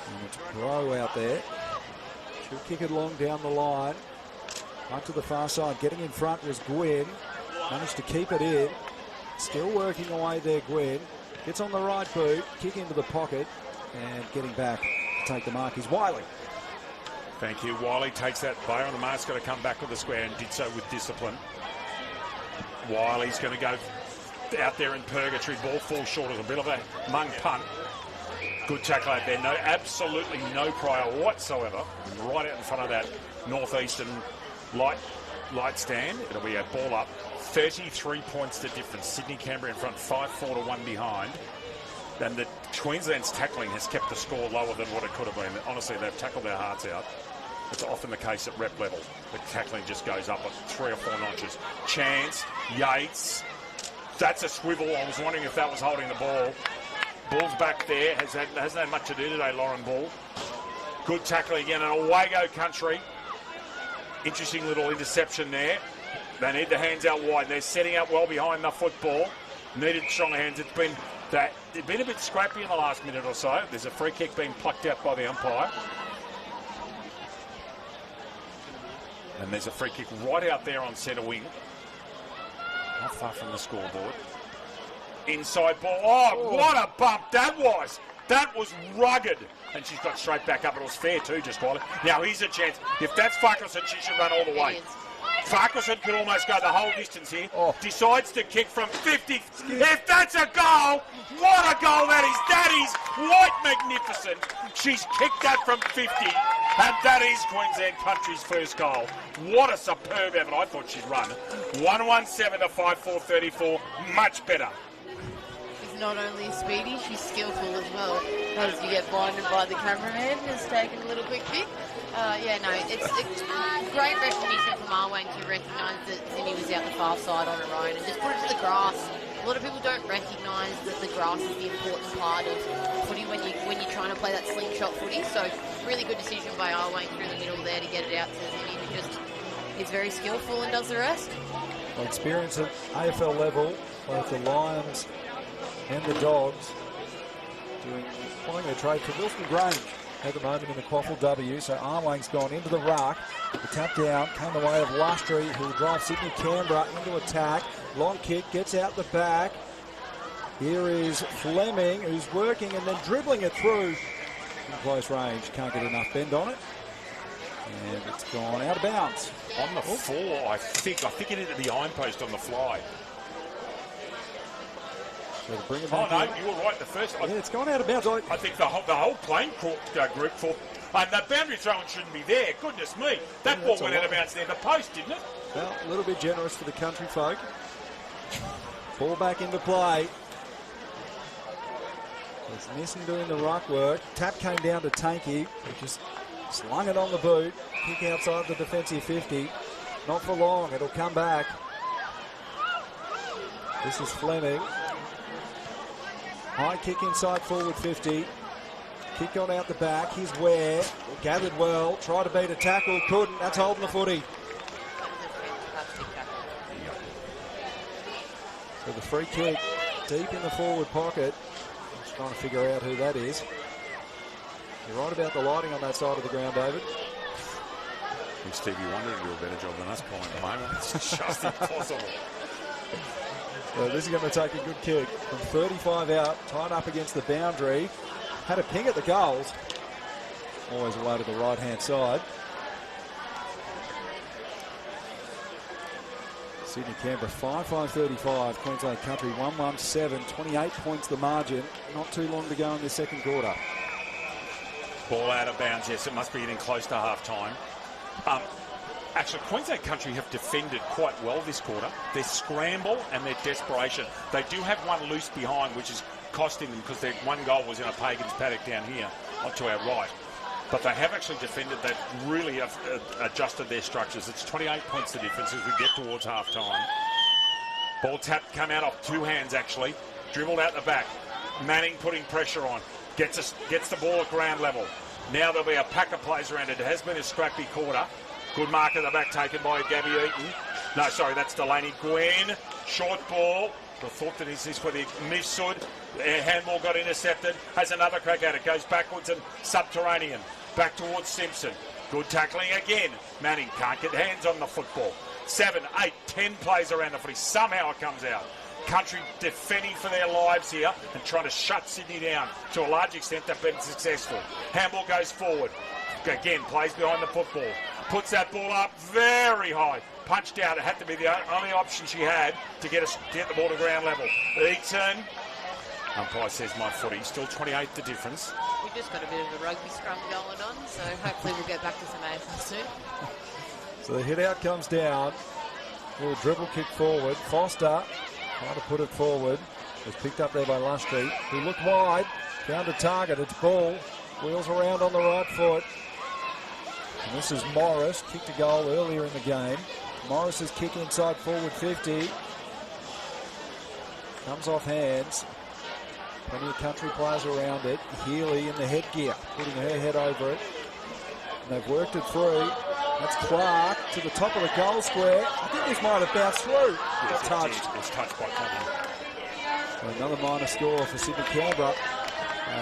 And it's Pro out there. She'll kick it long down the line. Up to the far side. Getting in front was Gwynn. Managed to keep it in. Still working away there, Gwynn. Gets on the right boot. Kick into the pocket. And getting back to take the mark is Wiley. Thank you. Wiley takes that player on the mark's got to come back with the square and did so with discipline. Wiley's going to go out there in purgatory. Ball falls short of a bit of a mung punt. Good tackle out there. Absolutely no prior whatsoever. Right out in front of that northeastern light stand. It'll be a ball up. 33 points to difference. Sydney Canberra in front, 5-4-1 behind. And the Queensland's tackling has kept the score lower than what it could have been. Honestly, they've tackled their hearts out. It's often the case at rep level. The tackling just goes up at 3 or 4 notches. Chance, Yates. That's a swivel. I was wondering if that was holding the ball. Bull's back there. Hasn't had much to do today, Lauren Bull. Good tackling again, and away go Country. Interesting little interception there. They need the hands out wide. They're setting up well behind the football. Needed strong hands. It's been a bit scrappy in the last minute or so. There's a free kick being plucked out by the umpire. And there's a free kick right out there on centre wing. Not far from the scoreboard. Inside ball. Oh, what a bump that was. That was rugged. And she's got straight back up. It was fair too, just while. Now here's a chance. If that's Farquharson, she should run all the way. Farquharson could almost go the whole distance here. Decides to kick from 50. If that's a goal, what a goal that is. That is quite magnificent. She's kicked that from 50. And that is Queensland Country's first goal. What a superb effort. I thought she'd run. 117 to 54.34. Much better. She's not only speedy, she's skillful as well. As you get blinded by the cameraman, has taken a little quick pick. It's great recognition from Arwang to recognise that Zinni was out the far side on her own and just put it to the grass. A lot of people don't recognise that the grass is the important part of footy when you're trying to play that slingshot footy. So really good decision by Arwang through the middle there to get it out to Zinni, who just is very skillful and does the rest. Well, experience at AFL level, both the Lions and the Dogs playing their trade for Wilson Grange at the moment in the Quaffle W. So Arwang's gone into the ruck. The tap down came the way of Lustry, who will drive Sydney Canberra into attack. Long kick, gets out the back. Here is Fleming, who's working and then dribbling it through in close range. Can't get enough bend on it. And it's gone out of bounds. On the floor, I think it hit the iron post on the fly. So to bring it Oh, back no, in. you were right. The first... Yeah, it's gone out of bounds. I think the whole playing group thought... And the boundary throwing shouldn't be there. Goodness me. That ball went out of bounds near the post, didn't it? Well, a little bit generous for the country folk. Ball back into play. There's Nissen doing the ruck work. Tap came down to Tanky, who just slung it on the boot. Kick outside the defensive 50. Not for long. It'll come back. This is Fleming. High kick inside forward 50. Kick on out the back. Here's Ware. Gathered well. Tried to beat a tackle. Couldn't. That's holding the footy. So the free kick deep in the forward pocket. Just trying to figure out who that is. You're right about the lighting on that side of the ground, David. I think Stevie Wonder to do a better job than us calling at the moment. It's just impossible. So this is going to take a good kick from 35 out, tied up against the boundary. Had a ping at the goals. Always away to the right-hand side. Sydney Canberra 5-5-35. Queensland Country 1-1-7. 28 points the margin. Not too long to go in the second quarter. Ball out of bounds. Yes, it must be getting close to half-time. Actually, Queensland Country have defended quite well this quarter. Their scramble and their desperation. They do have one loose behind, which is costing them because their one goal was in a Pagans paddock down here, on to our right. But they have actually defended that, really have adjusted their structures. It's 28 points the difference as we get towards half-time. Ball tap come out off two hands, actually. Dribbled out the back. Manning putting pressure on. Gets the ball at ground level. Now there'll be a pack of plays around it. It has been a scrappy quarter. Good mark at the back taken by Gabby Eaton. No, sorry, that's Delaney Gwen. Short ball. I thought that is this where the Mifsud handball got intercepted. Has another crack at it. Goes backwards and subterranean. Back towards Simpson. Good tackling again. Manning can't get hands on the football. 7, 8, 10 plays around the footy. Somehow it comes out. Country defending for their lives here and trying to shut Sydney down. To a large extent, they've been successful. Handball goes forward. Again, plays behind the football. Puts that ball up very high. Punched out. It had to be the only option she had to get the ball to ground level. Eaton. Umpire says my footy. Still 28 the difference. We've just got a bit of a rugby scrum going on, so hopefully we'll get back to some AFL soon. So the hit out comes down. Little dribble kick forward. Foster trying to put it forward. Was picked up there by Lustry, who looked wide. Found a target. It's Ball. Wheels around on the right foot. And this is Morris. Kicked a goal earlier in the game. Morris's kick inside forward 50. Comes off hands. Plenty of country players around it. Healy in the headgear, putting her head over it. And they've worked it through. That's Clark to the top of the goal square. I think this might have bounced through. Yes, touched. It's touched by Connie. Another minor score for Sydney Canberra.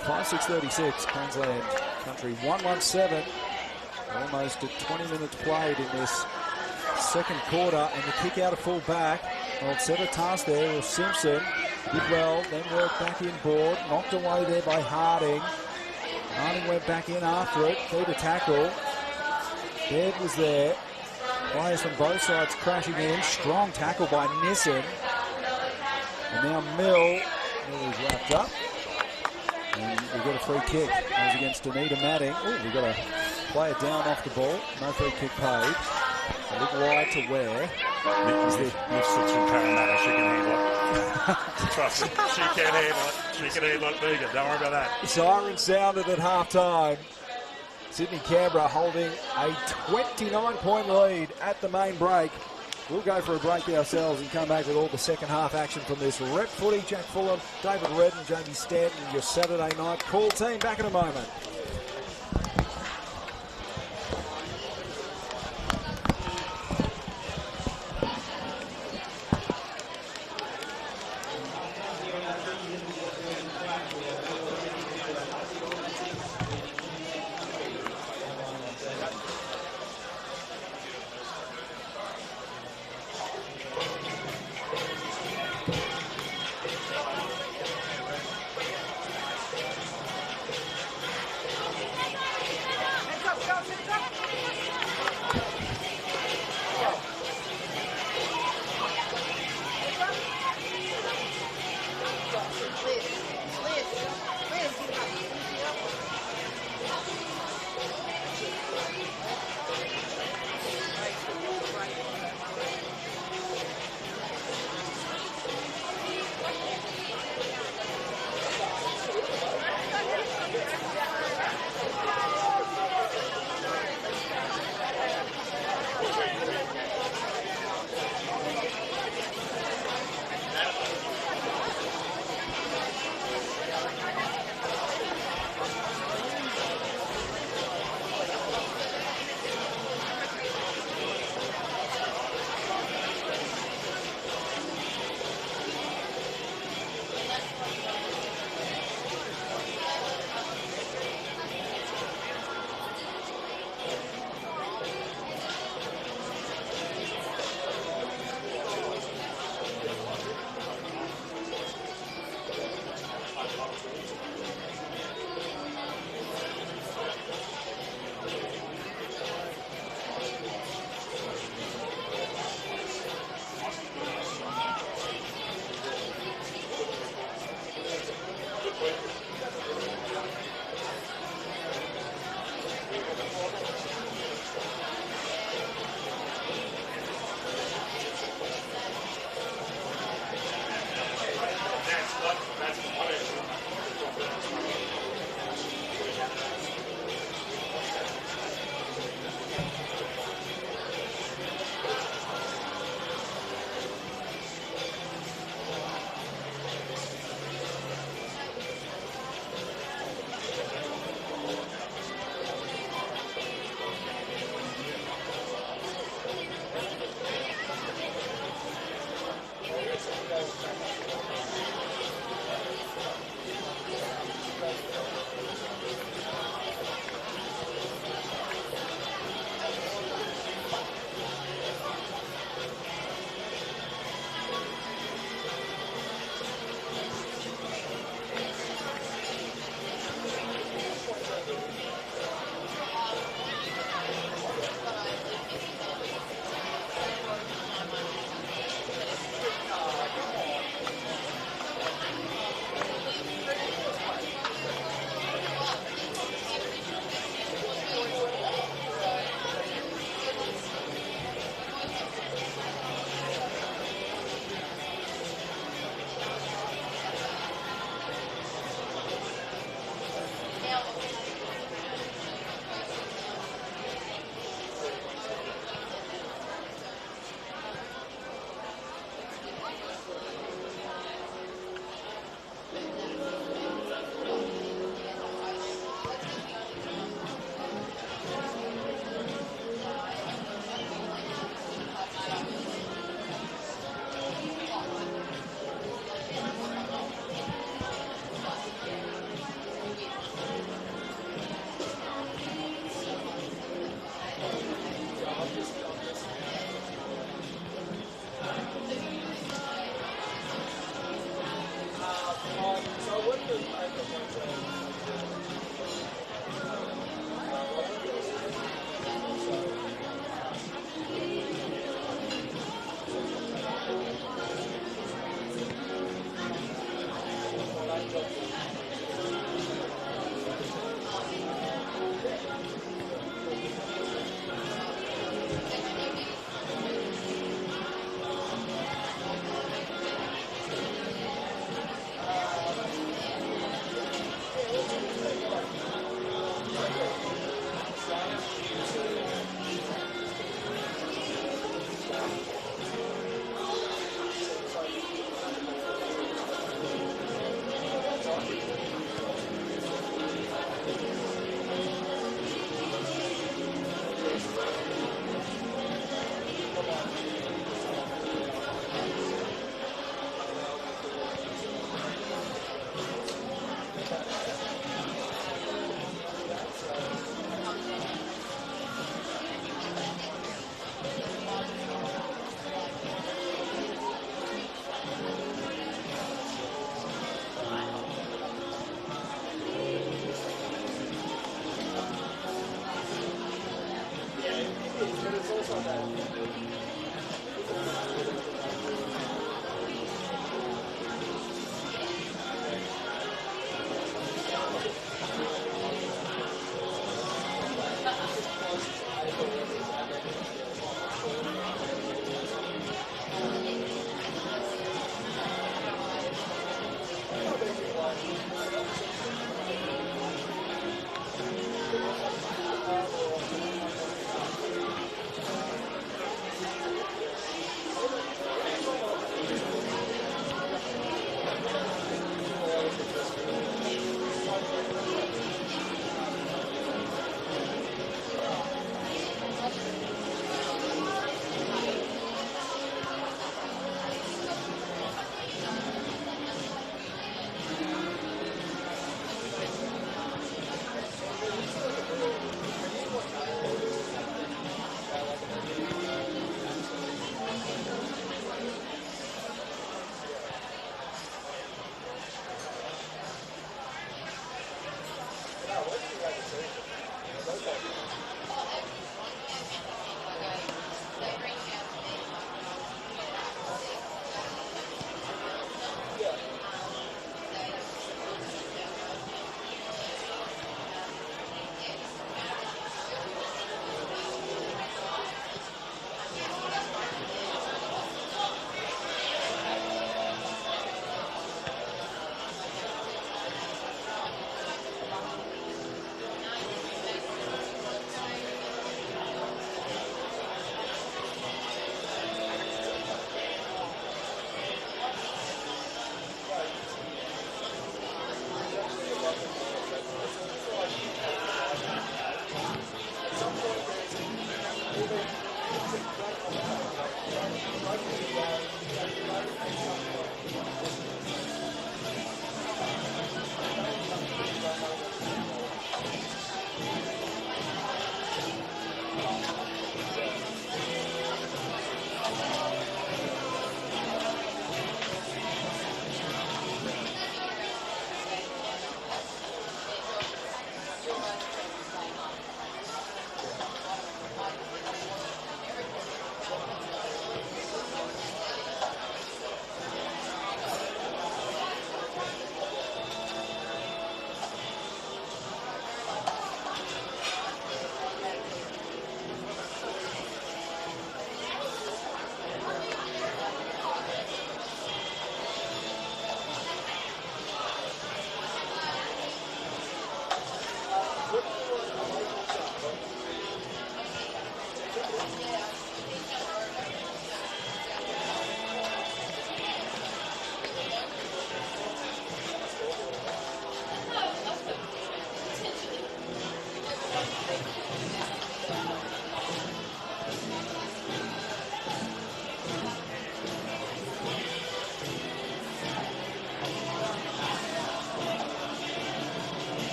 5-6-36. Queensland Country 1-1-7. Almost at 20 minutes played in this second quarter. And the kick out of full back. Well, set a task there with Simpson. Did well, then worked back inboard. Knocked away there by Harding. Harding went back in after it. Through the tackle. Baird was there. Players from both sides crashing in. Strong tackle by Nissen. And now Mill's wrapped up. And we've got a free kick. That was against Anita Matting. Oh, we've got a player down off the ball. No free kick paid. A look wide to Ware. Nick sits from Parramatta. She can handle it. Trust me. She can handle it. She can handle it, Megan. Don't worry about that. Siren sounded at half-time. Sydney Canberra holding a 29-point lead at the main break. We'll go for a break ourselves and come back with all the second half action from this rep footy. Jack Fulham, David Redden, Jamie Stanton, your Saturday night call team. Back in a moment.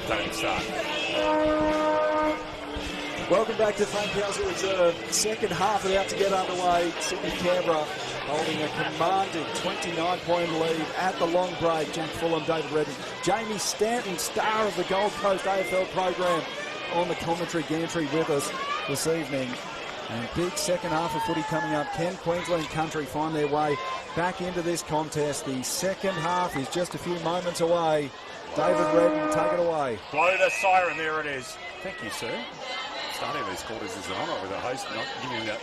don't even start. Welcome back to Funkhauser Reserve. Second half about to get underway. Sydney Canberra holding a commanding 29-point lead at the long break. Jack Fulham, David Redden, Jamie Stanton, star of the Gold Coast AFL program, on the commentary gantry with us this evening. And big second half of footy coming up. Can Queensland Country find their way back into this contest? The second half is just a few moments away. David Redden, take it away. Blow the siren, there it is. Thank you, sir. Starting these quarters is an honour with a host not giving him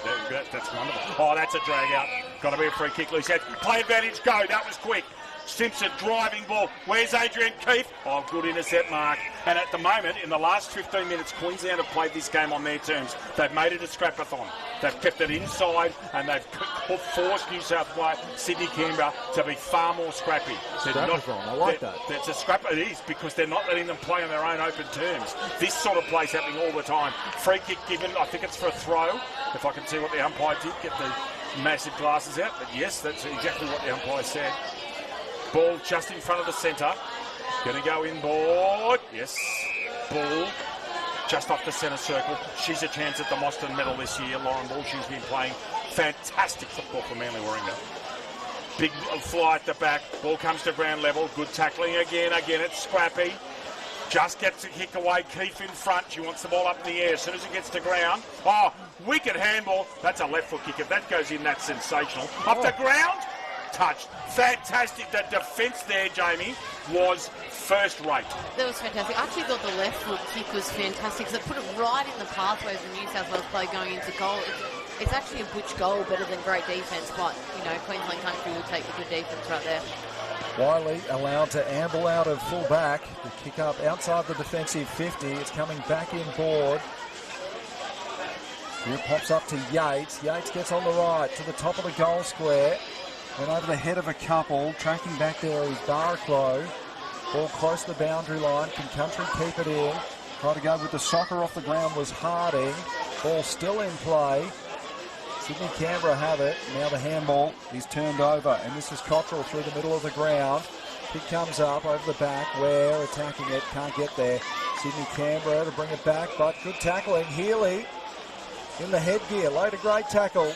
that's wonderful. Oh, that's a drag out. Got to be a free kick, loose head. Play advantage, go. That was quick. Simpson driving ball. Where's Adrian Keefe? Oh, good intercept mark. And at the moment, in the last 15 minutes, Queensland have played this game on their terms. They've made it a scrapathon. They've kept it inside and they've forced New South Wales, Sydney, Canberra to be far more scrappy. Scrapathon, I like that. It's a scrap. It is, because they're not letting them play on their own open terms. This sort of play's happening all the time. Free kick given, I think it's for a throw. If I can see what the umpire did, get the massive glasses out. But yes, that's exactly what the umpire said. Ball just in front of the centre. Going to go inboard. Yes. Ball just off the centre circle. She's a chance at the Mostyn medal this year. Lauren Ball, she's been playing fantastic football for Manly Warringah. Big fly at the back. Ball comes to ground level. Good tackling again. Again, it's scrappy. Just gets a kick away. Keefe in front. She wants the ball up in the air. As soon as it gets to ground. Oh, wicked handball. That's a left foot kick. If that goes in, that's sensational. Up the ground. Touched. Fantastic. The defence there, Jamie, was first rate. That was fantastic. I actually thought the left foot kick was fantastic because it put it right in the pathway of the New South Wales play going into goal. It's actually a butch goal, better than great defence, but, you know, Queensland Country will take the good defence right there. Wiley allowed to amble out of full back. The kick up outside the defensive 50. It's coming back inboard. Here it pops up to Yates. Yates gets on the right to the top of the goal square. Went over the head of a couple. Tracking back there is Barclow. Ball close to the boundary line. Can Country keep it in? Try to go with the soccer off the ground was Harding. Ball still in play. Sydney Canberra have it. Now the handball is turned over. And this is Cottrell through the middle of the ground. Kick comes up over the back. Ware attacking it. Can't get there. Sydney Canberra to bring it back. But good tackling. Healy in the headgear. Laid a great tackle.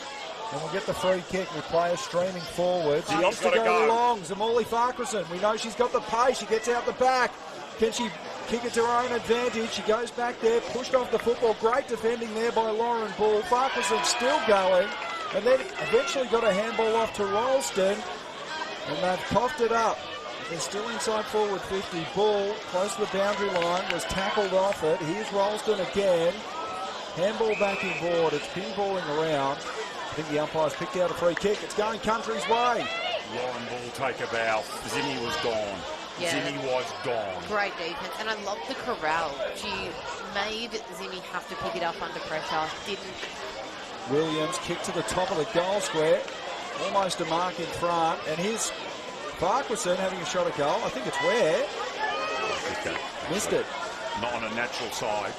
And we'll get the free kick with players streaming forward. She wants to go long. Zamali Farquharson. We know she's got the pace. She gets out the back. Can she kick it to her own advantage? She goes back there, pushed off the football. Great defending there by Lauren Ball. Farquharson still going. And then eventually got a handball off to Ralston. And they've coughed it up. They're still inside forward 50. Ball close to the boundary line. Was tackled off it. Here's Ralston again. Handball back inboard. It's pinballing around. I think the umpire's picked out a free kick. It's going Country's way. Lauren Ball take a bow. Zimmy was gone. Yeah. Zimmy was gone. Great defence. And I love the corral. She made Zimmy have to pick it up under pressure. Didn't. Williams kick to the top of the goal square. Almost a mark in front. And here's Farquharson having a shot at goal. I think it's Ware. Okay. Missed it. Not on a natural side.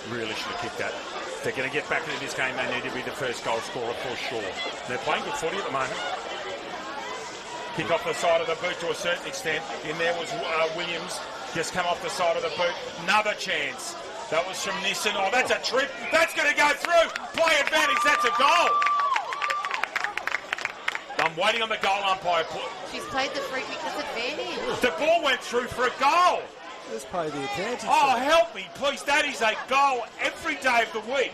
Really should have kicked that. If they're going to get back into this game, they need to be the first goal scorer for sure. They're playing good footy at the moment. Kick off the side of the boot to a certain extent. In there was Williams. Just come off the side of the boot. Another chance. That was from Nissen. Oh, that's a trip. That's going to go through. Play advantage. That's a goal. I'm waiting on the goal umpire. She's played the free kick. That's advantage. The ball went through for a goal. Let's play the advantage. Oh, help me, please. That is a goal every day of the week.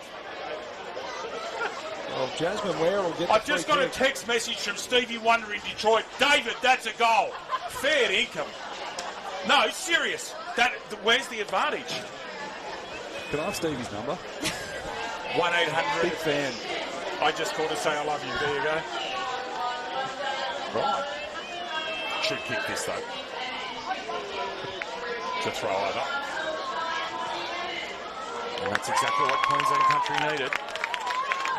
Well, Jasmine Ware will get I've just got a text message from Stevie Wonder in Detroit. David, that's a goal. Fair income. No, serious. Where's the advantage? Can I have Stevie's number? 1-800. Big fan. I just called to say I love you. There you go. Right. Should kick this, though. To throw over. And that's exactly what Queensland Country needed.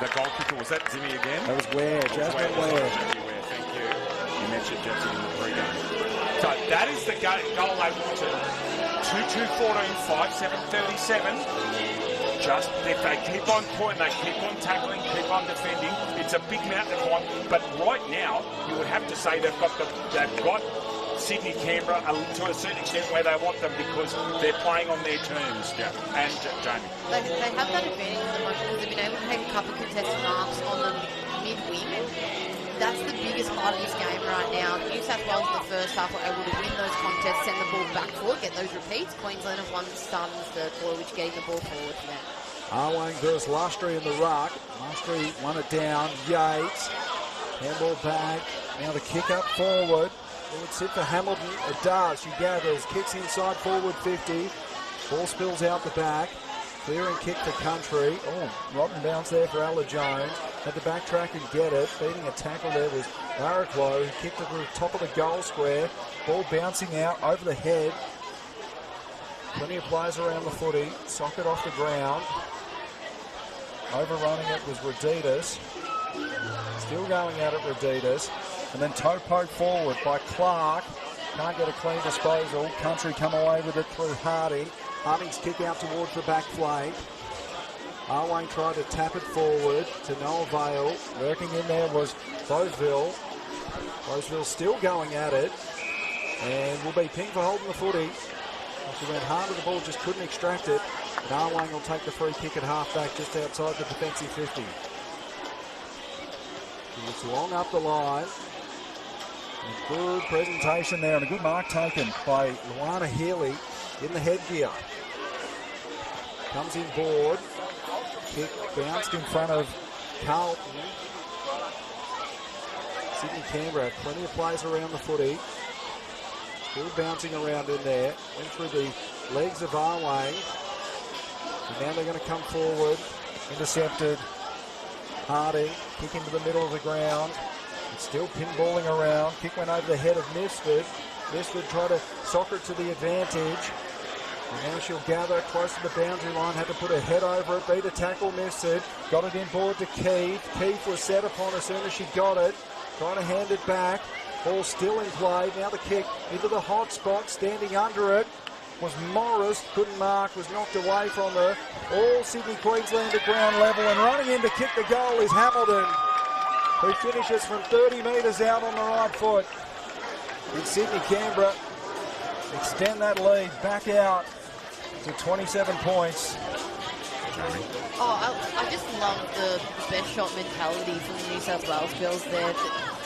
The goal kicker, was that Zimmy again? That was Ware, Jasmine Ware. Thank you. You mentioned Jasmine in the pre-game. So that is the goal they wanted. 2-2-14, 5-7-37. Just if they keep on putting, they keep on tackling, keep on defending. It's a big mountain to climb. But right now, you would have to say they've got Sydney, Canberra, to a certain extent where they want them because they're playing on their terms. Yeah. And Jamie. They have that advantage at the moment because they've been able to take a couple of contested marks on the mid-wing. That's the biggest part of this game right now. New South Wales in the first half were able to win those contests, send the ball back forward, get those repeats. Queensland have won the start and the third quarter, which getting the ball forward for them. Arwang versus Lustry in the ruck. Lustry won it down. Yates. Handball back. Now the kick up forward. Will it sit for Hamilton? It does. She gathers. Kicks inside forward 50. Ball spills out the back. Clear and kick for Country. Oh, rotten bounce there for Ella Jones. Had to backtrack and get it. Beating a tackle there was Barraclough, who kicked it to the top of the goal square. Ball bouncing out over the head. Plenty of players around the footy. Socket off the ground. Overrunning it was Reditas. Still going at it, Reditas. And then toe poke forward by Clark. Can't get a clean disposal. Country come away with it through Hardy. Harding's kick out towards the back flank. Arwang tried to tap it forward to no avail. Working in there was Boseville. Boseville still going at it. And will be pinged for holding the footy. She went hard with the ball, just couldn't extract it. And Arwang will take the free kick at half-back just outside the defensive 50. It's long up the line. A good presentation there and a good mark taken by Luana Healy in the headgear. Comes in board. Kick bounced in front of Carlton. Sydney Canberra, plenty of players around the footy. Still bouncing around in there. Went through the legs of Arwang. And now they're going to come forward. Intercepted. Harding, kick into the middle of the ground. It's still pinballing around. Kick went over the head of Misford. Misford tried to soccer it to the advantage. And now she'll gather close to the boundary line. Had to put her head over it. Beat a tackle, Misford. Got it in board to Keith. Keith was set upon as soon as she got it. Trying to hand it back. Ball still in play. Now the kick into the hot spot. Standing under it was Morris. Couldn't mark. Was knocked away from her. All Sydney Queensland at ground level. And running in to kick the goal is Hamilton, who finishes from 30 metres out on the right foot. Did Sydney Canberra extend that lead back out to 27 points. Oh, I just love the best shot mentality from the New South Wales girls there.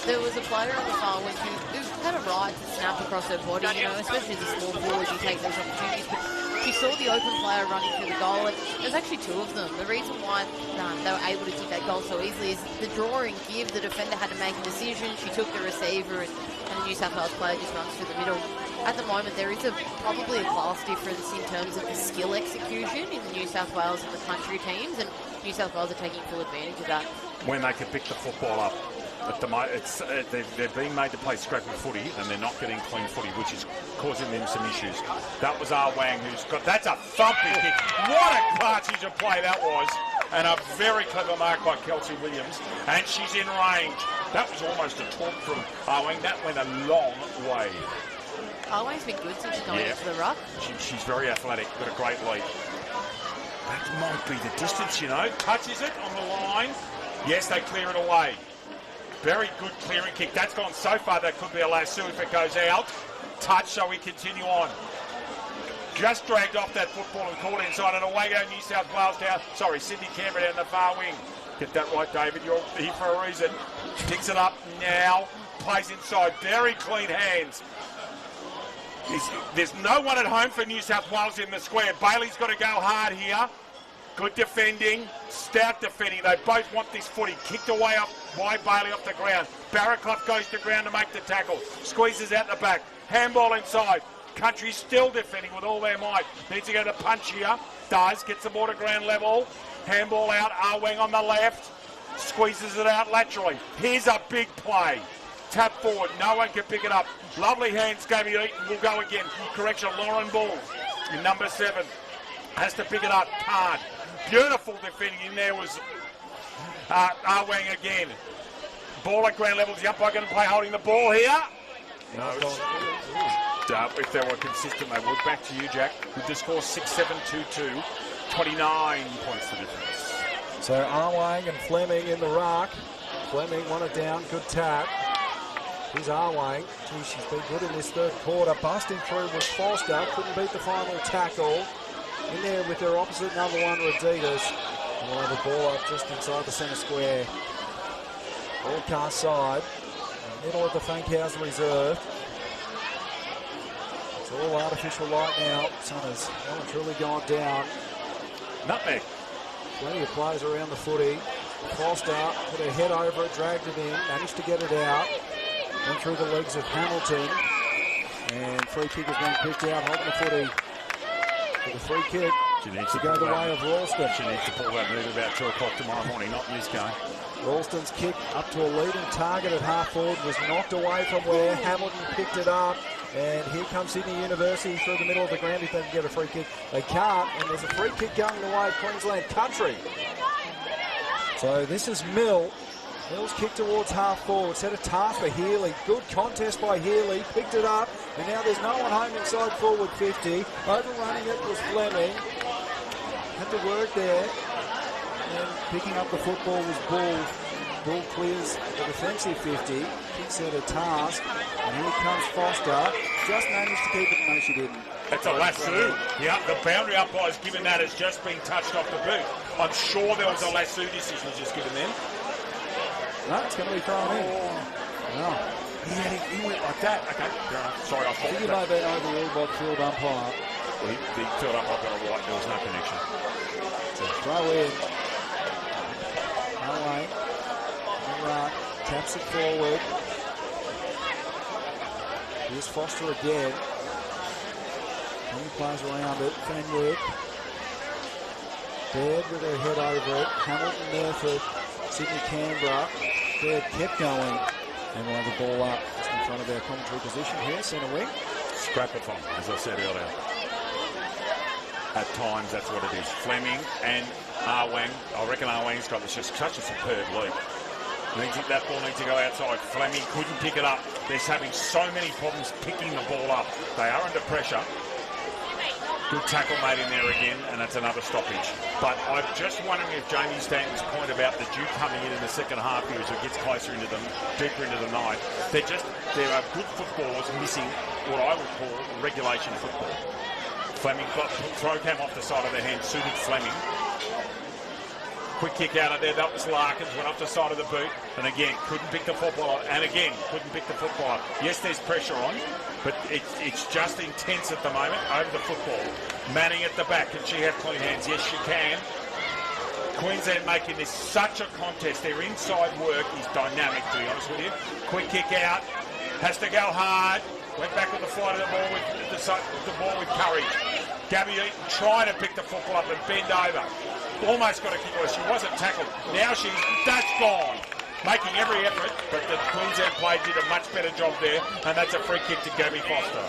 There was a player on the far wing who had a right to snap across her body, you know, especially as a small forward, you take those opportunities, but she saw the open player running through the goal, and there's actually two of them. The reason why they were able to kick that goal so easily is the draw and give. The defender had to make a decision. She took the receiver, and the New South Wales player just runs through the middle. At the moment, there is probably a class difference in terms of the skill execution in the New South Wales and the country teams, and New South Wales are taking full advantage of that. When they can pick the football up. At the they're being made to play scrappy footy and they're not getting clean footy, which is causing them some issues. That was Arwang who's got, that's a thumping kick. What a cartridge of play that was. And a very clever mark by Kelsey Williams. And she's in range. That was almost a talk from Arwang. That went a long way. Arwang's been good since going into the ruck. She's very athletic, got a great lead. That might be the distance, you know. Touches it on the line. Yes, they clear it away. Very good clearing kick. That's gone so far that could be a lasso if it goes out. Touch, so we continue on. Just dragged off that football and caught inside, and away go New South Wales down. Sorry, Sydney Canberra down the far wing. Get that right, David. You're here for a reason. Picks it up now. Plays inside. Very clean hands. There's no one at home for New South Wales in the square. Bailey's got to go hard here. Good defending, stout defending. They both want this footy. Kicked away up by Bailey off the ground. Barraclough goes to ground to make the tackle. Squeezes out the back. Handball inside. Country still defending with all their might. Needs to go to punch here. Does. Gets the ball to ground level. Handball out. Arwang on the left. Squeezes it out laterally. Here's a big play. Tap forward. No one can pick it up. Lovely hands. Gaby Eaton will go again. Correction. Lauren Bull in number 7. Has to pick it up. Hard. Beautiful defending in there was Arwang again. Ball at ground level. The umpire going to play holding the ball here. No, if they were consistent, they would. Back to you, Jack. With the score 6-7-2-2. 29 points the difference. So Arwang and Fleming in the ruck. Fleming won it down. Good tap. Here's Arwang. Gee, she's been good in this third quarter. Busting through was Foster. Couldn't beat the final tackle. In there with their opposite number one, Raditas. And we'll have a ball up just inside the centre square. Broadcast side. Middle of the Fankhauser reserve. It's all artificial light now. Sun has well and truly gone down. Nutmeg. Plenty of players around the footy. Foster put her head over it, dragged it in, managed to get it out. Went through the legs of Hamilton. And free kick has been picked out, holding the footy. For the free kick She needs to go the way of Ralston. She needs to pull that move about 2 o'clock tomorrow morning, not in this game. Ralston's kick up to a leading target at half forward was knocked away from where Hamilton picked it up. And here comes Sydney University through the middle of the ground if they can get a free kick. They can't, and there's a free kick going the way of Queensland Country. So this is Mill. Mill's kick towards half forward, set a task for Healy. Good contest by Healy, picked it up, and now there's no one home inside forward 50. Overrunning it was Fleming. Had to work there. And picking up the football was Bull. Bull clears the defensive 50. Kicks out a task, and here comes Foster. Just managed to keep it. No, she didn't. It's a lasso. Yeah, the boundary umpire's given that as just being touched off the boot. I'm sure there was a lasso decision just given then. No, it's going to be thrown in. No. He went like that. Okay, sorry, I think he may have been overruled by the field umpire. Well, the field umpire got it right. There was no connection. So throw in. Away. Right. Taps it forward. Here's Foster again. He plays around it. Fenwick. Baird with her head over it. Hamilton there for Sydney Canberra. Baird kept going. And we'll have the ball up just in front of our commentary position here. Centre wing. Scrap-a-thon, as I said earlier. At times, that's what it is. Fleming and Arwang. I reckon Arwang's got this just such a superb lead. That ball needs to go outside. Fleming couldn't pick it up. They're having so many problems picking the ball up. They are under pressure. Good tackle made in there again, and that's another stoppage. But I'm just wondering if Jamie Stanton's point about the Duke coming in the second half here as it gets closer into them, deeper into the night, there are good footballers missing what I would call regulation football. Fleming got throw came off the side of the hand, suited Fleming. Quick kick out of there, that was Larkins, went off the side of the boot, and again, couldn't pick the football up, and again, couldn't pick the football up. Yes, there's pressure on, but it's just intense at the moment over the football. Manning at the back, can she have clean hands? Yes, she can. Queensland making this such a contest. Their inside work is dynamic, to be honest with you. Quick kick out, has to go hard. Went back with the flight of the ball with courage. Gabby Eaton trying to pick the football up and bend over. Almost got a kick away. She wasn't tackled. Now that's gone. Making every effort, but the Queensland play did a much better job there, and that's a free kick to Gabby Foster.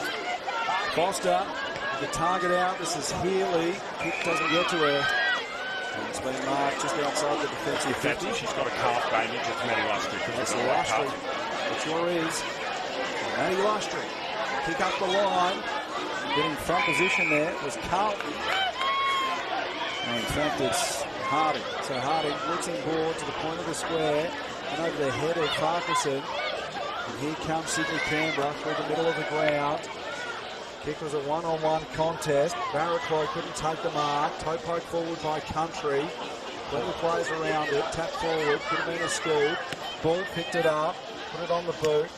Foster, the target out. This is Healy. Kick doesn't get to her. And it's been marked just outside the defensive 50. She's got a calf bandage. It's Maddie Lustry. That's Lustry. It sure is. Maddie Lustry. Kick up the line. Getting front position there was Carlton. And in fact, it's Harding. So Harding blitzing ball to the point of the square and over the head of Farquharson. And here comes Sydney Canberra through the middle of the ground. Kick was a one-on-one contest. Barraclough couldn't take the mark. Toe poke forward by Country. Plenty of players around it. Tap forward. Could have been a scoop. Ball picked it up. Put it on the boot.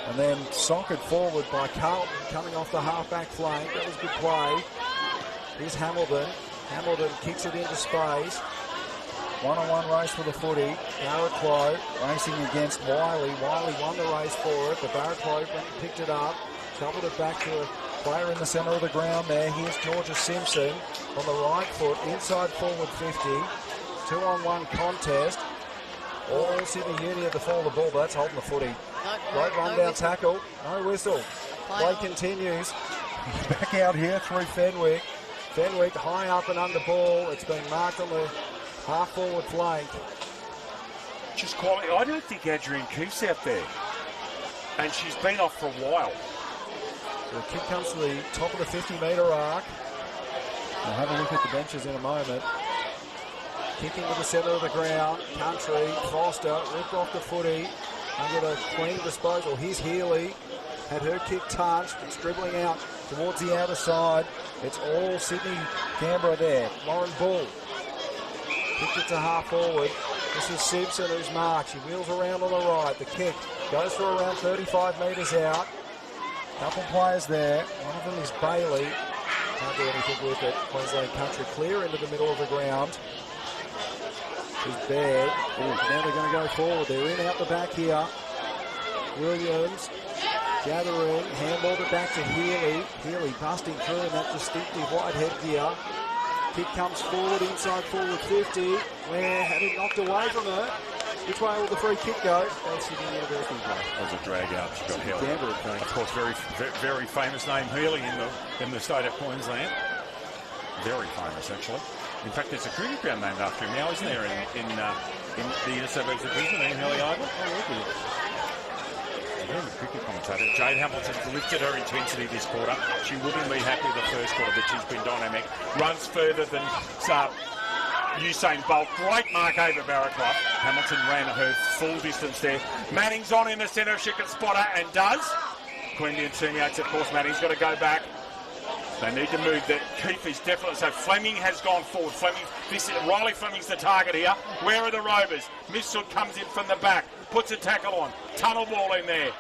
And then socked forward by Carlton coming off the half-back flank. That was good play. Here's Hamilton. Hamilton kicks it into space. One-on-one race for the footy. Barraclough racing against Wiley. Wiley won the race for it, but Barraclough went and picked it up. Shoveled it back to a player in the centre of the ground there. Here's Georgia Simpson on the right foot, inside forward 50. 2-on-1 contest. All Sydney Uni at the fall of the ball, but that's holding the footy. Great run-down tackle. No whistle. Play continues. Back out here through Fenwick. Fenwick high up and under ball. It's been marked on the half-forward flank. Just quality. I don't think Adrian Keefe's out there. And she's been off for a while. The kick comes to the top of the 50-metre arc. We'll have a look at the benches in a moment. Kicking to the centre of the ground. Country. Foster ripped off the footy. get a clean disposal. Here's Healy. Had her kick touched. It's dribbling out towards the outer side. It's all Sydney Canberra there. Lauren Bull kicked it to half forward. This is Simpson who's marked. She wheels around on the right. The kick goes for around 35 metres out. Couple players there. One of them is Bailey. Can't do anything with it. Queensland Country clear into the middle of the ground. She's bad. Now they're going to go forward. They're in out the back here. Williams gathering. Handballed it back to Healy. Healy busting through in that distinctive white headgear. Kick comes forward, inside forward 50. Where had it knocked away from her. Which way will the free kick go? That's Sydney University play. That was a drag out. She got held. Canberra thing. Of course, very famous name, Healy, in the state of Queensland. Very famous, actually. In fact, there's a cricket ground named after him now, isn't there, in the inner suburbs of Brisbane, in Hurley Oval? Again, the cricket commentator. Jade Hamilton's lifted her intensity this quarter. She wouldn't be happy with the first quarter, but she's been dynamic. Runs further than Usain Bolt. Great mark over Barraclough. Hamilton ran her full distance there. Manning's on in the centre. She can spot her and does. Queanbeyan Seniates, of course. Manning's got to go back. They need to move that. Keefe is definitely... So Fleming has gone forward. Riley Fleming's the target here. Where are the Rovers? Mifsud comes in from the back. Puts a tackle on. Tunnel ball in there.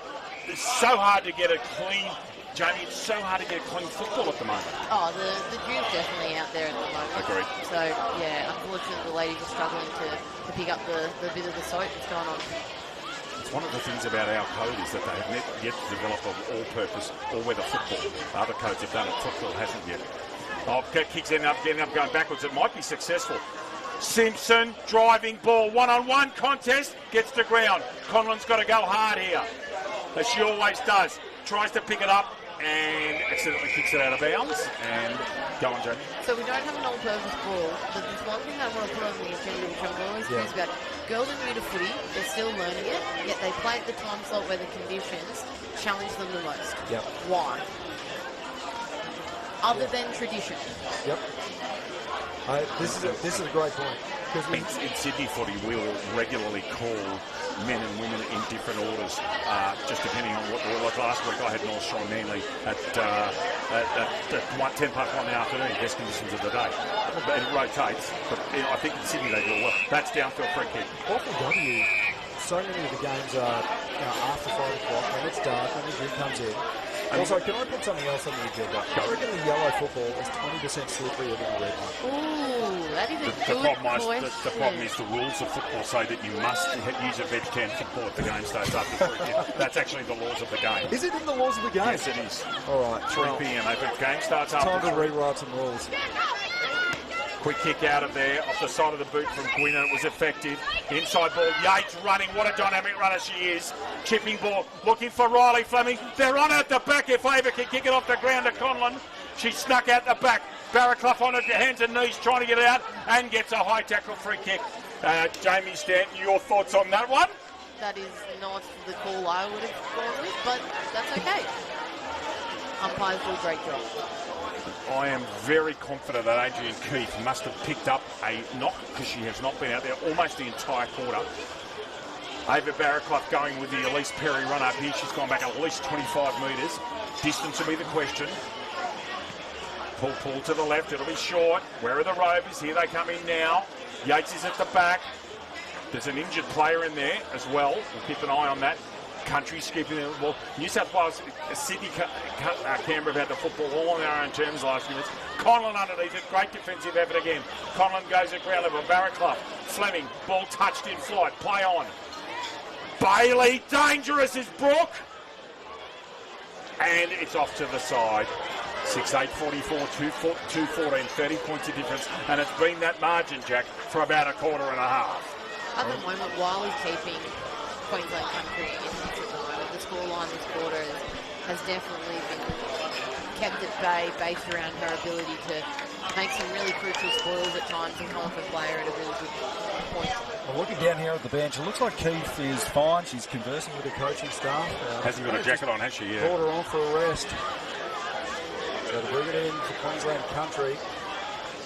It's so hard to get a clean... Jamie, it's so hard to get clean football at the moment. Oh, the drill's definitely out there at the moment. Agreed. So, yeah, unfortunately the ladies are struggling to pick up the bit of the soap that's going on. It's one of the things about our code is that they have not yet developed an all-purpose, all-weather football. Other codes have done it. Football hasn't yet. Oh, kicks getting up, going backwards. It might be successful. Simpson, driving ball, one-on-one contest, gets to ground. Conlon's got to go hard here, as she always does. Tries to pick it up and accidentally kicks it out of bounds. And go on, Jamie. So we don't have an all-purpose ball, but there's one thing I want to put on the agenda, which I'm always curious about. Girls are new to footy, they're still learning it, yet they play at the time slot where the conditions challenge them the most. Yep. Why? Other than tradition. Yep. This is a great point. In Sydney footy, we'll regularly call men and women in different orders, just depending on what the order. Like last week, I had North Shore Manly at 10 past 1 in the afternoon, best conditions of the day. But it rotates, but I think in Sydney they do it well. That's down to a free kick. Often W, so many of the games are after 5 o'clock, when it's dark, when the gym comes in. Also, can I put something else on the agenda? I reckon the yellow football is 20% slipperier than the red one. Ooh, that is a good question. The problem is the rules of football say that you must use a veg can football if the game starts up to 3 p.m. That's actually the laws of the game. Is it in the laws of the game? Yes, it is. All right. 3 p.m. If the game starts up... Time to rewrite some rules. Quick kick out of there, off the side of the boot from Quinn, and it was effective. Inside ball, Yates running. What a dynamic runner she is. Chipping ball, looking for Riley Fleming. They're on at the back. If Ava can kick it off the ground to Conlon. She snuck out the back. Barraclough on her hands and knees trying to get it out and gets a high tackle free kick. Jamie Stanton, your thoughts on that one? That is not the call I would have gone with, but that's okay. Umpires do a great job. I am very confident that Adrian Keefe must have picked up a knock, because she has not been out there almost the entire quarter. Ava Barraclough going with the Elise Perry run up here. She's gone back at least 25 metres. Distance will be the question. Pull to the left. It'll be short. Where are the Rovers? Here they come in now. Yates is at the back. There's an injured player in there as well. We'll keep an eye on that. Country skipping the ball. New South Wales, Sydney, Canberra have had the football all on their own terms last few minutes. Conlon underneath it. Great defensive effort again. Conlon goes at ground level. Barraclough. Fleming. Ball touched in flight. Play on. Bailey. Dangerous is Brooke. And it's off to the side. 6-8, 44, 2-14, 30 points of difference. And it's been that margin, Jack, for about a quarter and a half. At the moment, while he's keeping Queensland Country in the moment, the scoreline this quarter has definitely been kept at bay based around her ability to make some really crucial spoils at times and come off a player at a really good point. Well, looking down here at the bench, it looks like Keefe is fine. She's conversing with the coaching staff. Hasn't got a jacket on, has she? Yeah. Brought her on for a rest. So to bring it in for Queensland Country,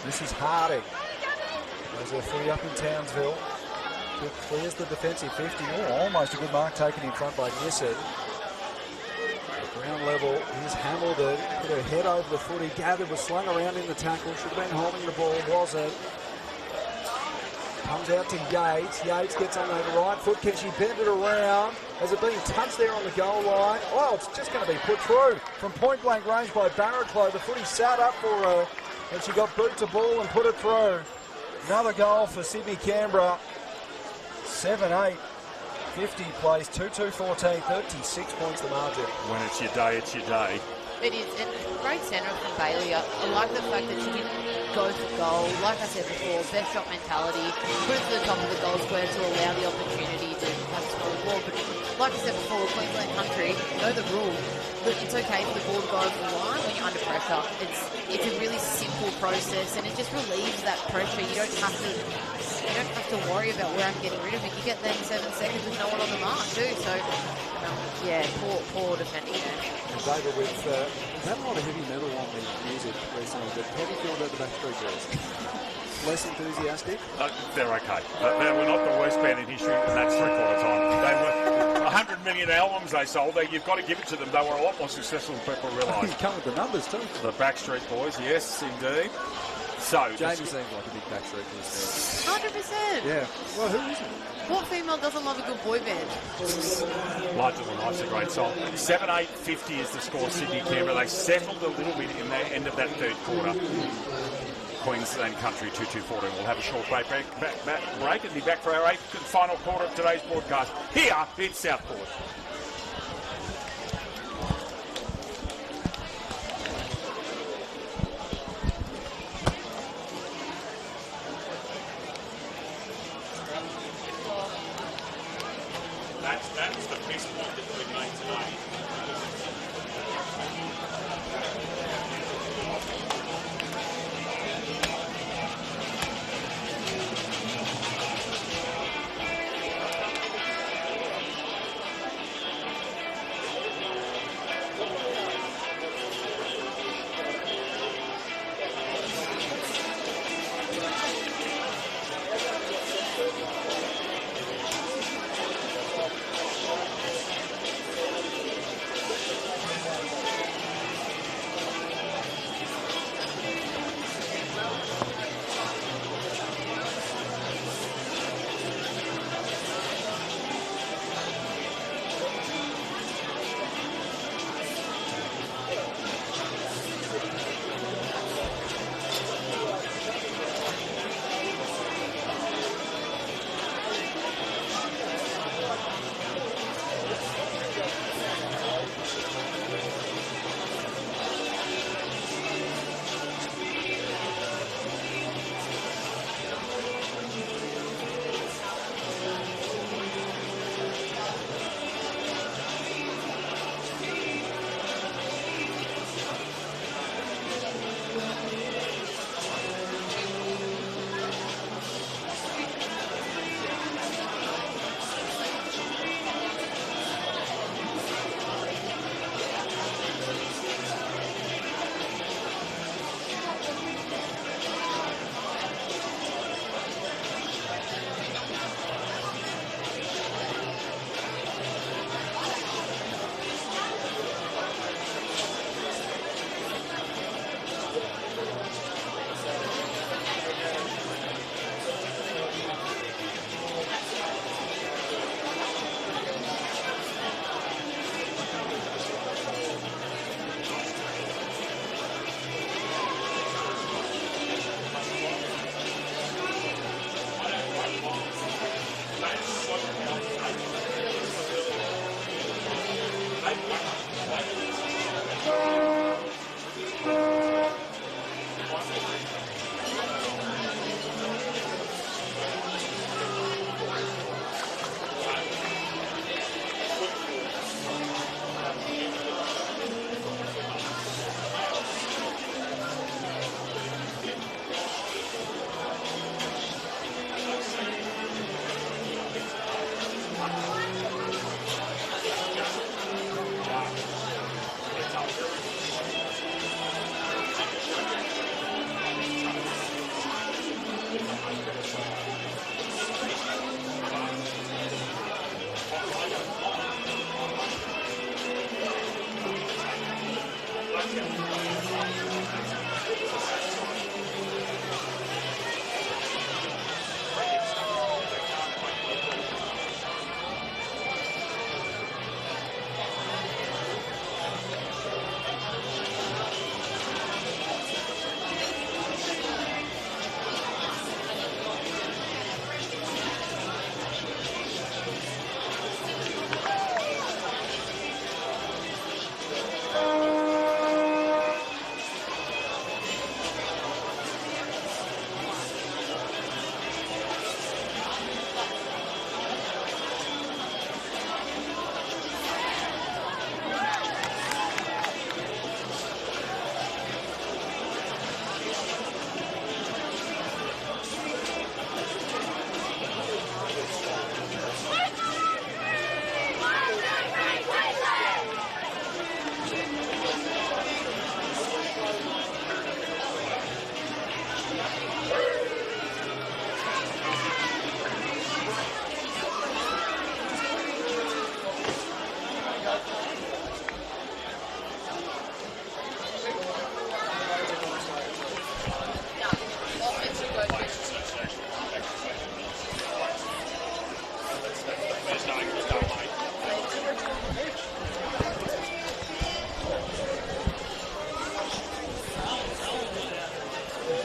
this is Harding. There's her footy up in Townsville. Clears the defensive 50. Oh, almost a good mark taken in front by Nissen. Ground level is Hamilton. Put her head over the footy. Gathered, was slung around in the tackle. Should have been holding the ball, wasn't. Comes out to Yates. Yates gets on that right foot. Can she bend it around? Has it been touched there on the goal line? Oh, it's just going to be put through from point blank range by Barraclough. The footy sat up for her, and she got boot to ball and put it through. Another goal for Sydney Canberra. 7-8. 50 plays 2-2-14, 36 points the margin. When it's your day, it's your day. It is, and great centre from Bailey. I like the fact that she didn't go for goal. Like I said before, best shot mentality, put it to the top of the goal square to allow the opportunity to have score the ball. But like I said before, Queensland country know the rule. But it's okay for the ball to go over the line when you're under pressure. It's a really simple process, and it just relieves that pressure. You don't have to worry about where I'm getting rid of it. You get there in 7 seconds with no one on the mark too. So, yeah, poor defending there. And David, with we've had a lot of heavy metal on the music recently, but how do you feel about the Backstreet Boys? Less enthusiastic? They're okay. They were not the worst band in history, and that's three-quarter time. They were 100 million albums they sold. You've got to give it to them. They were a lot more successful than people realise. You come with the numbers too. The Backstreet Boys, yes, indeed. So Jamie seems like a big Backstreet Boys fan. 100%. Yeah. Well, who isn't? What female doesn't love a good boy band? Larger Than Life's a great song. 7-8-50 is the score, Sydney Canberra. They settled a little bit in the end of that third quarter. Queensland country 2-2-14. We'll have a short break and be back for our 8th and final quarter of today's broadcast here in Southport. That's the best point that we've made tonight.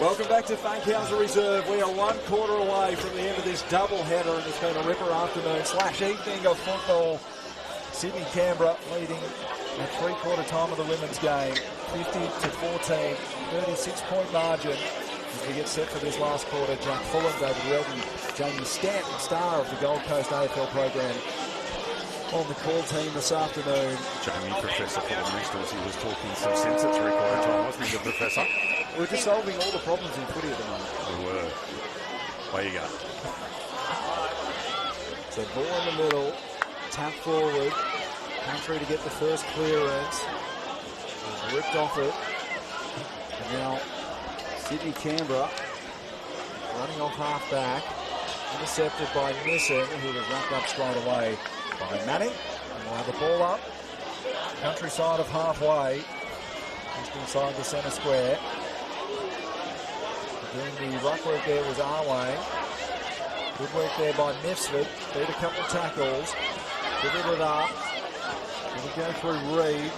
Welcome back to Funkhauser Reserve. We are 1 quarter away from the end of this doubleheader, and it's been a ripper afternoon / evening of football. Sydney Canberra leading at three-quarter time of the women's game, 50-14, 36-point margin. As we get set for this last quarter, Jack Fulham, David Redden, Jamie Stanton, star of the Gold Coast AFL program, on the call team this afternoon. Jamie, Professor Fulham Roosters, he was talking some sense at three-quarter time, wasn't he, the Professor? We're just solving all the problems in footy at the moment. We were. There you go. So ball in the middle, tap forward, Country to get the first clearance. He's ripped off it. And now Sydney Canberra running off half back, intercepted by Nissen, who was wrapped up straight away by Manning. And we'll have the ball up. Country side of halfway, just inside the centre square. Doing the ruck work there was Arway. Good work there by Mifsford. Beat a couple of tackles. Delivered it up. It'll go through Reid.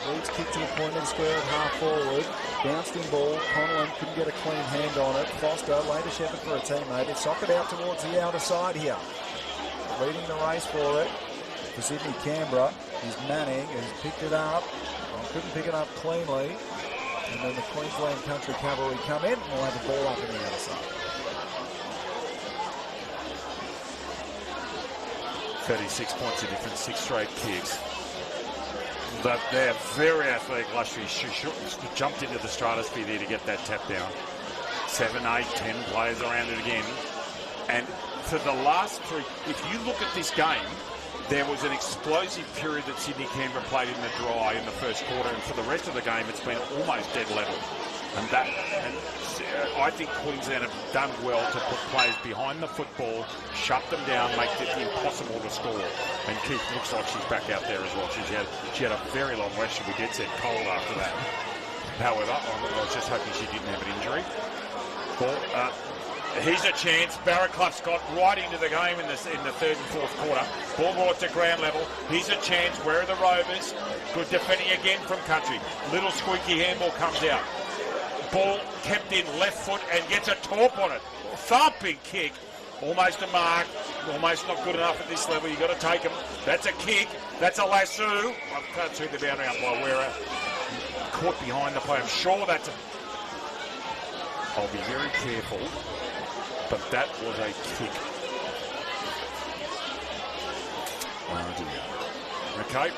Reid's kick to the point of the square at half forward. Bounced in ball. Connellan couldn't get a clean hand on it. Foster laid a shepherd for a teammate. They sock it out towards the outer side here. Leading the race for it for Sydney Canberra is Manning, who's picked it up. Well, couldn't pick it up cleanly. And then the Queensland Country Cavalry come in, and we'll have the ball up on the other side. 36 points of difference, 6 straight kicks. They're very athletic, Lushy. She jumped into the stratosphere there to get that tap down. 7, 8, 10 players around it again. And for the last 3, if you look at this game, there was an explosive period that Sydney Canberra played in the dry in the first quarter, and for the rest of the game, it's been almost dead level. And I think Queensland have done well to put players behind the football, shut them down, make it impossible to score. And Keith looks like she's back out there as well. She had a very long rest. She'll be dead set cold after that. However, I was just hoping she didn't have an injury. Ball, here's a chance. Barraclough's got right into the game in the third and fourth quarter. Ball brought to ground level. Here's a chance. Where are the Rovers? Good defending again from Country. Little squeaky handball comes out. Ball kept in left foot and gets a torp on it. Thumping kick. Almost a mark. Almost not good enough at this level. You've got to take him. That's a kick. That's a lasso. I can't see the boundary up by Wera. Caught behind the play. I'm sure that's a... I'll be very careful. But that was a kick. Oh dear. Okay.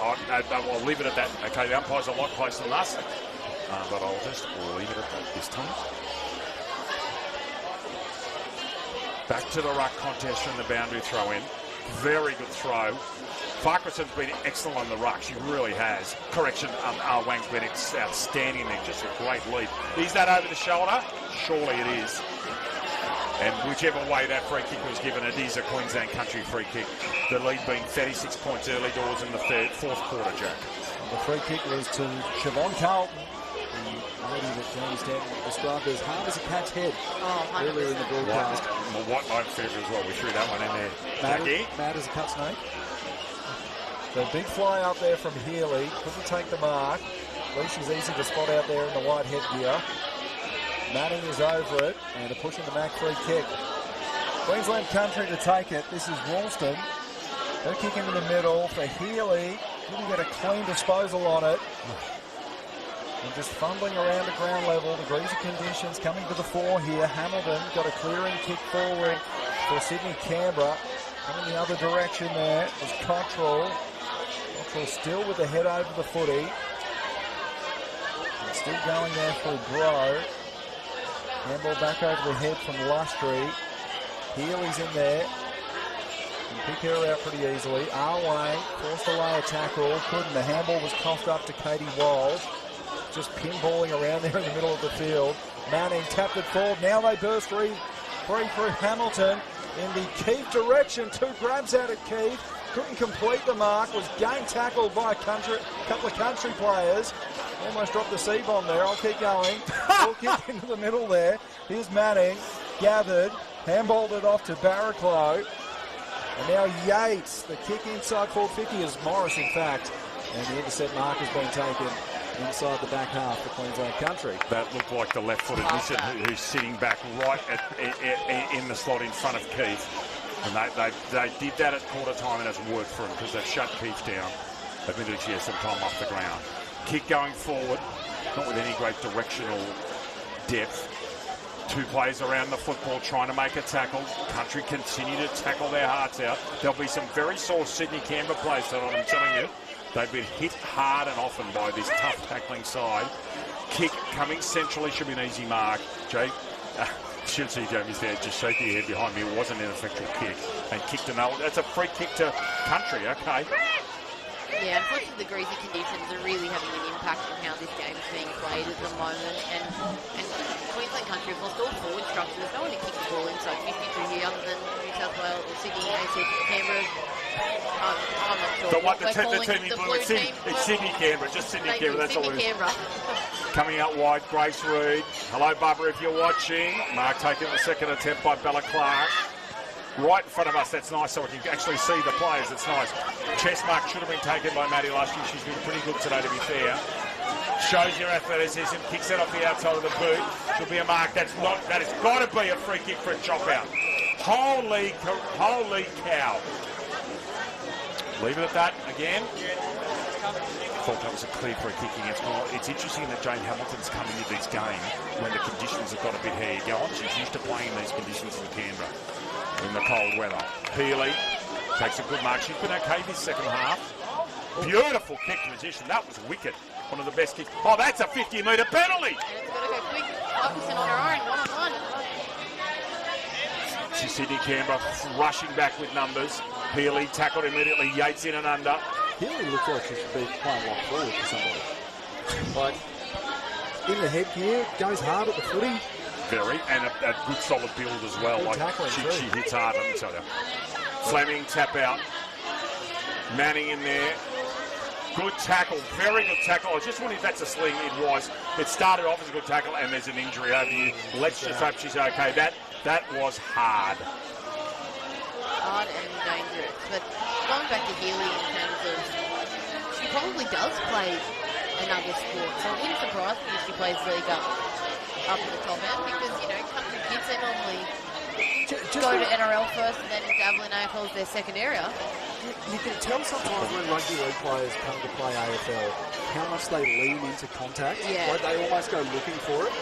I'll leave it at that. Okay, the umpire's a lot closer than us. But I'll just leave it at that this time. Back to the ruck contest from the boundary throw in. Very good throw. Farquharson's been excellent on the ruck. She really has. Correction, Wang's been outstanding there. Just a great lead. Is that over the shoulder? Surely it is. And whichever way that free kick was given, it is a Queensland Country free kick. The lead being 36 points early doors in the fourth quarter, Jack. The free kick was to Siobhan Carlton, the lady that Jamie Stanton described as hard as a cat's head earlier in the broadcast. What I figured as well, we threw that one in there. Mad as a cut snake. The big fly up there from Healy, couldn't take the mark. At least she's easy to spot out there in the white headgear. Manning is over it, and a push in the back free kick. Queensland Country to take it. This is Ralston. Her kick into the middle for Healy. Couldn't get a clean disposal on it. And just fumbling around at ground level. Degrees of conditions coming to the fore here. Hamilton got a clearing kick forward for Sydney Canberra. Coming the other direction there is Cottrell. Cottrell still with the head over the footy. And still going there for Bro. Handball back over the head from Lustry. Healy's in there. Can pick her out pretty easily. Arway forced away a tackle. Couldn't. The handball was coughed up to Katie Walsh. Just pinballing around there in the middle of the field. Manning tapped it forward. Now they burst free through Hamilton in the Keith direction. 2 grabs out at Keith. Couldn't complete the mark. Was game tackled by a couple of Country players. Almost dropped the C-bomb there. I'll keep going. Ball kick into the middle there. Here's Manning. Gathered. Handballed it off to Barraclough. And now Yates. The kick inside forward 50 is Morris, in fact. And the intercept mark has been taken inside the back half for Queensland Country. That looked like the left-footed Nissan who's sitting back right in the slot in front of Keith. And they did that at quarter time, and it's worked for them because they've shut Keith down. They've managed to get some time off the ground. Kick going forward, not with any great directional depth. Two players around the football trying to make a tackle. Country continue to tackle their hearts out. There'll be some very sore Sydney-Canberra players tonight, I'm telling you. They've been hit hard and often by this tough tackling side. Kick coming centrally should be an easy mark. Jake, should see Jamie's there, just shaking your head behind me. It wasn't an effectual kick. And kicked another. That's a free kick to Country, okay. Yeah, unfortunately the greasy conditions are really having an impact on how this game is being played at the moment. And Queensland Country have lost all forward structure. There's no one to kick the ball inside 52 here other than New South Wales or Sydney, AC, Canberra. I'm not sure. The team in blue, it's Sydney, Canberra, just Sydney, Canberra, that's all it is. Canberra. Coming out wide, Grace Reid. Hello, Bubba, if you're watching. Mark taking the second attempt by Bella Clark. Right in front of us, that's nice, so we can actually see the players, it's nice. Chest mark should have been taken by Maddie last year. She's been pretty good today, to be fair. Shows your athleticism, kicks it off the outside of the boot. Should be a mark, that has got to be a free kick for a chop out. Holy cow. Leave it at that again. Thought that was a clear free kick against North. It's interesting that Jane Hamilton's come into this game when the conditions have got a bit hairy going. She's used to playing in these conditions in Canberra in the cold weather. Healy takes a good mark. She's been okay this second half. Beautiful kick position. That was wicked. One of the best kicks. Oh, that's a 50-metre penalty. And it's got to go quick. 5% on her own, one-on-one. Sydney Canberra rushing back with numbers. Healy tackled immediately. Yates in and under. Healy looks like she should be playing lock forward for somebody. Like, in the headgear, goes hard at the footy. Very, and a good solid build as well. Good like tackling she too. hits hard, let me tell you. Fleming, tap out. Manning in there. Good tackle, very good tackle. I just wonder if that's a sling. It was. It started off as a good tackle, and there's an injury over here. Let's just hope she's okay. That was hard. Hard and dangerous. But going back to Healy in terms of, she probably does play another sport. So it wouldn't surprise me if she plays league up at the top end, because, you know, country kids, they normally go to NRL first and then dabble in AFL as their second area. You can tell sometimes when rugby league players come to play AFL how much they lean into contact. Yeah. Like they almost go looking for it.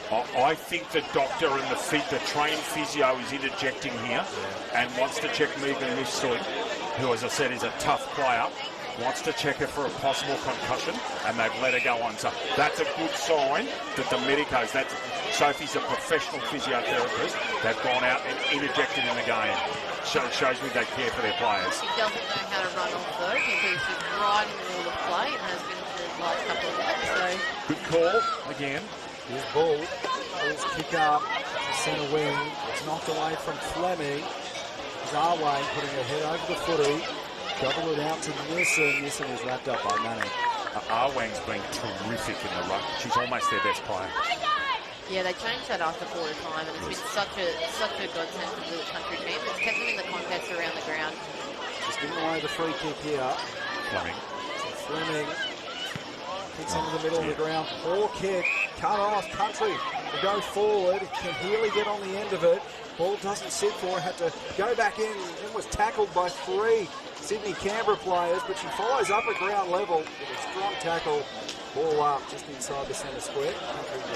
I think the doctor and the trained physio is interjecting here and wants to check Megan Mifsud, who, as I said, is a tough player, wants to check her for a possible concussion, and they've let her go on. So that's a good sign that the medicos, Sophie's a professional physiotherapist, they've gone out and interjected in the game. Shows me they care for their players. She doesn't know how to run off though, because she's right in the middle of play and has been for the last couple of minutes. So Good call again. Here's ball. Ball's kick up to centre wing. It's knocked away from Fleming. Zarway putting her head over the footy. Double it out to Nissen. Nissen is wrapped up by Manning. Arwang's been terrific in the ruck. She's almost their best player. yeah, they changed that after quarter time, and it's been such a godsend for the country team. It's kept them in the contest around the ground. Just giving away the free kick here. Fleming. Fleming kicks into the middle of the ground. Poor kick. Cut off. Country to go forward. Can Healy get on the end of it? Ball doesn't sit for her. Had to go back in. It was tackled by three Sydney Canberra players, but she follows up at ground level with a strong tackle. Ball up just inside the centre square.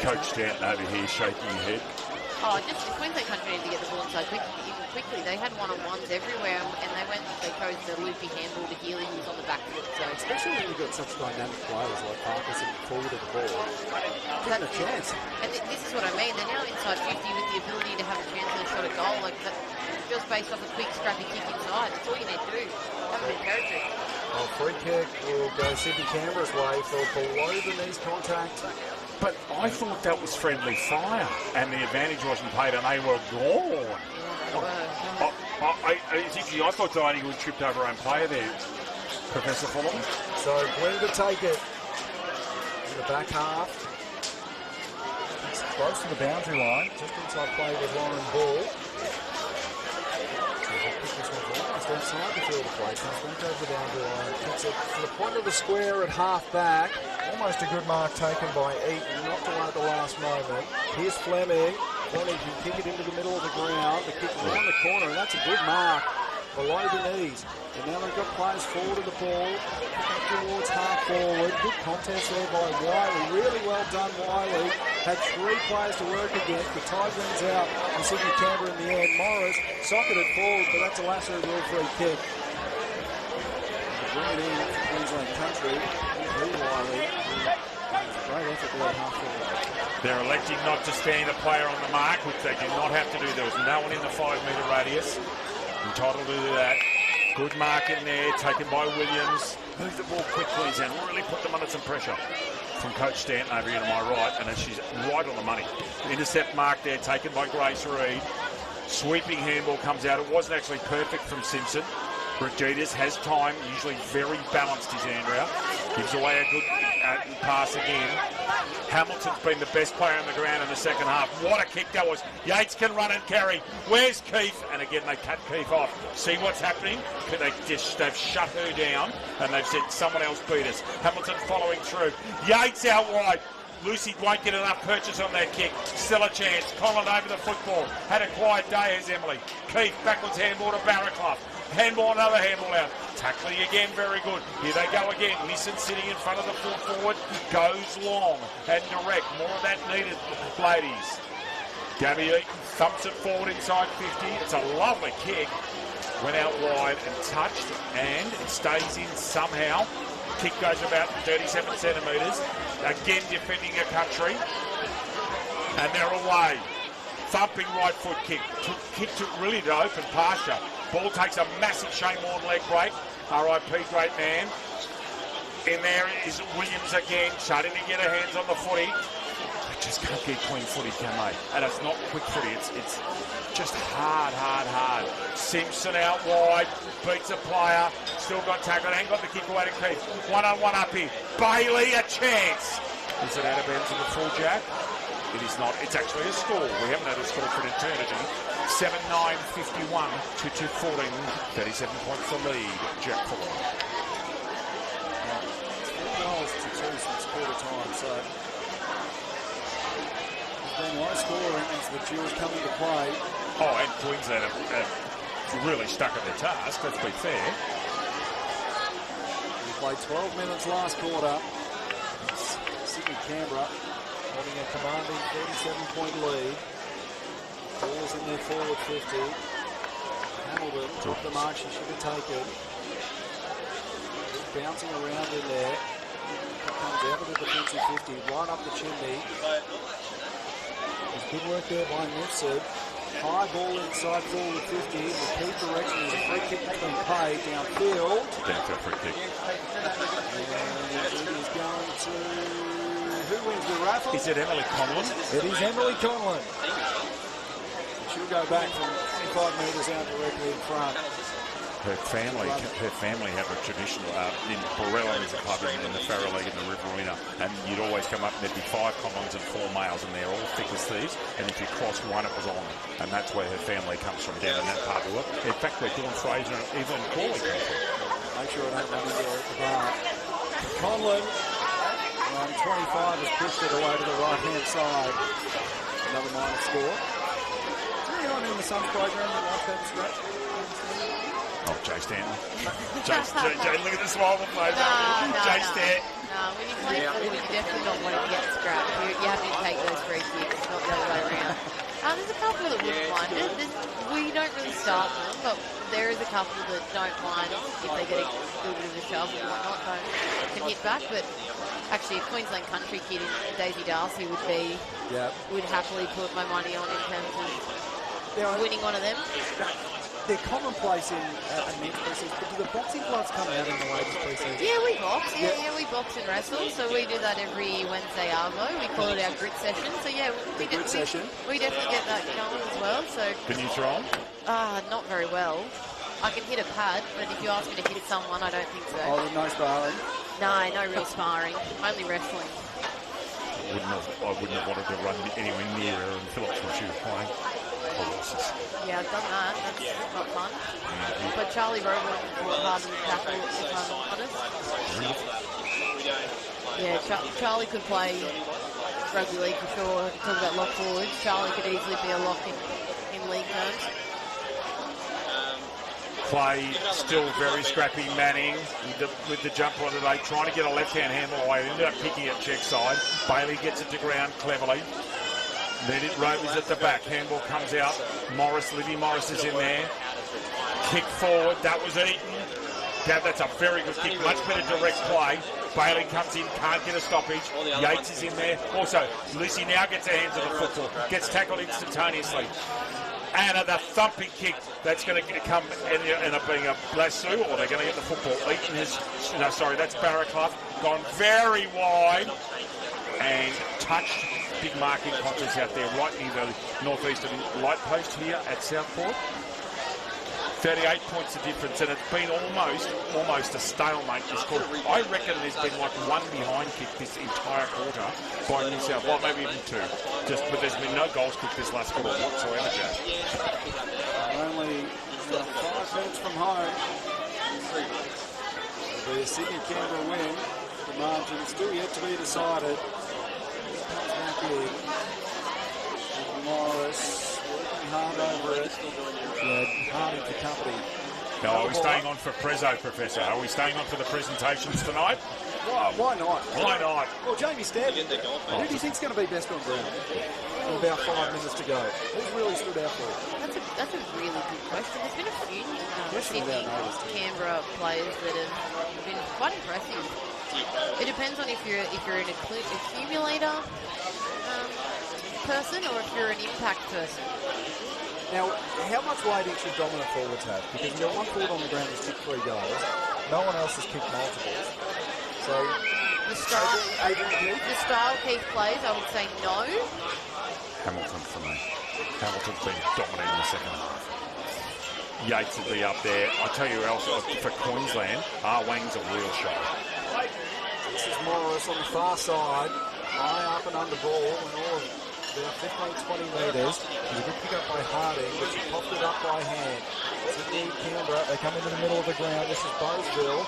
Coach Stanton over here shaking his head. Oh, just the Queensland country need to get the ball inside quickly. They had one-on-ones everywhere, and they chose the loopy handball to Healy, who's on the back foot. So Especially when you've got such dynamic players like Parkinson forward of the ball. Give them a chance. And this is what I mean. They're now inside 50 with the ability to have a chance at a shot at goal. Like that, just based off a quick, scrappy kick inside. That's all you need to do. Have a bit of territory. Well, free kick will go Sydney Canberra's way for below the knees contact. But I thought that was friendly fire, and the advantage wasn't paid, and they were gone. It's interesting. I thought Diane would tripped over her own player there, Professor Fulham. So Gwen to take it in the back half. It's close to the boundary line, just inside play with Lauren Ball. So he'll pick this one almost outside the field of play. Comes back over the boundary line. Kicks it to the point of the square at half back. Almost a good mark taken by Eaton. Not to at the last moment. Here's Fleming. Fleming can kick it into the middle of the ground. The kick around the corner, and that's a good mark below the knees. And now they've got players forward of the ball. Back towards half forward. Good contest there by Wiley. Really well done, Wiley. Had 3 players to work against. The tide wins out for Sydney Canberra in the end. Morris socketed forward, but that's a lasso rule free kick. Bring it in for Queensland Country. Wiley. Great effort there, half forward. They're electing not to stand a player on the mark, which they did not have to do. There was no one in the 5-metre radius entitled to do that. Good mark in there, taken by Williams. Move the ball quickly and really put them under some pressure from Coach Stanton over here to my right, and she's right on the money. Intercept mark there, taken by Grace Reid. Sweeping handball comes out. It wasn't actually perfect from Simpson. Brigidas has time, usually very balanced, is Andrea. Gives away a good pass again. Hamilton's been the best player on the ground in the second half. What a kick that was. Yates can run and carry. Where's Keith? And again, they cut Keith off. See what's happening? They've shut her down, and they've said someone else beat us. Hamilton following through. Yates out wide. Lucy won't get enough purchase on that kick. Still a chance. Collin over the football. Had a quiet day as Emily. Keith backwards handball to Barraclough. Handball, another handball out. Tackling again, very good. Here they go again. Nissan sitting in front of the full forward. Goes long and direct. More of that needed, ladies. Gabby Eaton thumps it forward inside 50. It's a lovely kick. Went out wide and touched, and it stays in somehow. Kick goes about 37 centimetres. Again defending a country. And they're away. Thumping right foot kick. Kicked it really to open pasture. Ball takes a massive Shane Warne leg break. R.I.P. great man. In there is Williams again. Starting to get her hands on the footy. They just can't get clean footy, can they? And it's not quick footy. It's just hard. Simpson out wide. Beats a player. Still got tackled. Ain't got the kick away to Keith. 1-on-1 up here. Bailey, a chance. Is it out of bounds in the full jack? It is not. It's actually a score. We haven't had a score for an eternity. 7-9, 51, 2-2-14, 37 points the lead. Jack Fuller. 4-2 since quarter time, so there's been low scoring as the Jewels come into play. Oh, and Queensland have really stuck at their task, let's be fair. We played 12 minutes last quarter. Sydney Canberra holding a commanding 37-point lead. Ball's in their forward 50. Hamilton took the mark she should have taken. Bouncing around in there. Comes out of the defensive 50, right up the chimney. There's good work there by Nipsey. High ball inside forward 50. In the key direction is a free kick that's been paid downfield. Downfield free kick. And it is going to... Who wins the raffle? Is it Emily Conlon? It is Emily Conlon. She'll go back from 25 metres out directly in front. Her family have a traditional in Borella is a club in the Farrer League in the Riverina, and you'd always come up and there'd be 5 Conlons and 4 males, and they're all thick as thieves. And if you cross one, it was on, and that's where her family comes from down in that part of the world. In fact, where Dawn Fraser and Evelyn Crawley come from. Make sure I don't run into her at the bar. Conlon, 25, has pushed it away to the right-hand side. Another minor score. Anyone in the Suns program that likes that scratch? Oh, Jay Stanton. Jay, look at the smile on the face. Jay Stanton. No, when you play football, you definitely don't want to get scrapped. You have to take those free kicks, not the other way around. There's a couple that wouldn't mind it. We don't really start them, but there is a couple that don't mind if they get a little bit of a shove and whatnot, can hit back. But actually, a Queensland country kid in Daisy Darcy would happily put my money on in terms of winning one of them. They're commonplace in men's preseason, but do the boxing gloves come out in the ladies' preseason? Yeah, we box. Yeah, we box and wrestle. So we do that every Wednesday arvo. We call it our grit session. So yeah, we definitely get that going as well. So can you throw them? Not very well. I can hit a pad, but if you ask me to hit someone, I don't think so. Oh, no sparring? No real sparring. Only wrestling. I wouldn't have wanted to run anywhere near her and Phillips when she was playing. tackle losses. Yeah, I've done that. That's not fun. But Charlie Rowan fought hard in the tackle, if I'm honest. Yeah, Charlie could play rugby league for sure. Talk about lock forwards. Charlie could easily be a lock in league terms. Play still very scrappy. Manning with the jumper on today, trying to get a left-hand handle away. Ended up picking it check side. Bailey gets it to ground cleverly. Then it roams at the back. Handball comes out. Livy Morris is in there. Kick forward. That was eaten. That's a very good kick. Much better direct play. Bailey comes in, can't get a stoppage. Yates is in there. Also, Lucy now gets her hands on the football. Gets tackled instantaneously. And the thumping kick that's going to come end up being a Blasu, or they're going to get the football. Eaton has, no, sorry, that's Barraclough. Gone very wide and touched. Big marking contest out there right near the northeastern light post here at Southport. 38 points of difference, and it's been almost a stalemate this quarter. I reckon there's been like one behind kick this entire quarter by New South Wales, maybe even two. But there's been no goals kicked this last quarter whatsoever, Jack. Only 5 minutes from home. It'll be a Sydney-Canberra win. The margin still yet to be decided. Comes back in. Morris working hard over it. Harding for company. Now, are we staying on for Prezzo, Professor? Are we staying on for the presentations tonight? Why not? Why not? Well, Jamie Stanton, who do you think's going to be best on ground? With about 5 minutes to go. Who's really stood out for you? That's a really good question. There's been a few Sydney, Canberra players that have been quite impressive. It depends on if you're an accumulator person or if you're an impact person. Now, how much weighting should dominant forwards have? Because you've got one forward on the ground that's kicked 3 goals. No one else has kicked multiples. So, the style Keith plays, I would say no. Hamilton for me. Hamilton's been dominating the second half. Yates will be up there. I'll tell you who else for Queensland. Wang's a real shot. This is Morris on the far side. High up and under ball and all of about 15-20 metres. There's a good pick up by Harding, but she popped it up by hand. Sydney, Canberra, they come into the middle of the ground. This is Bowesville.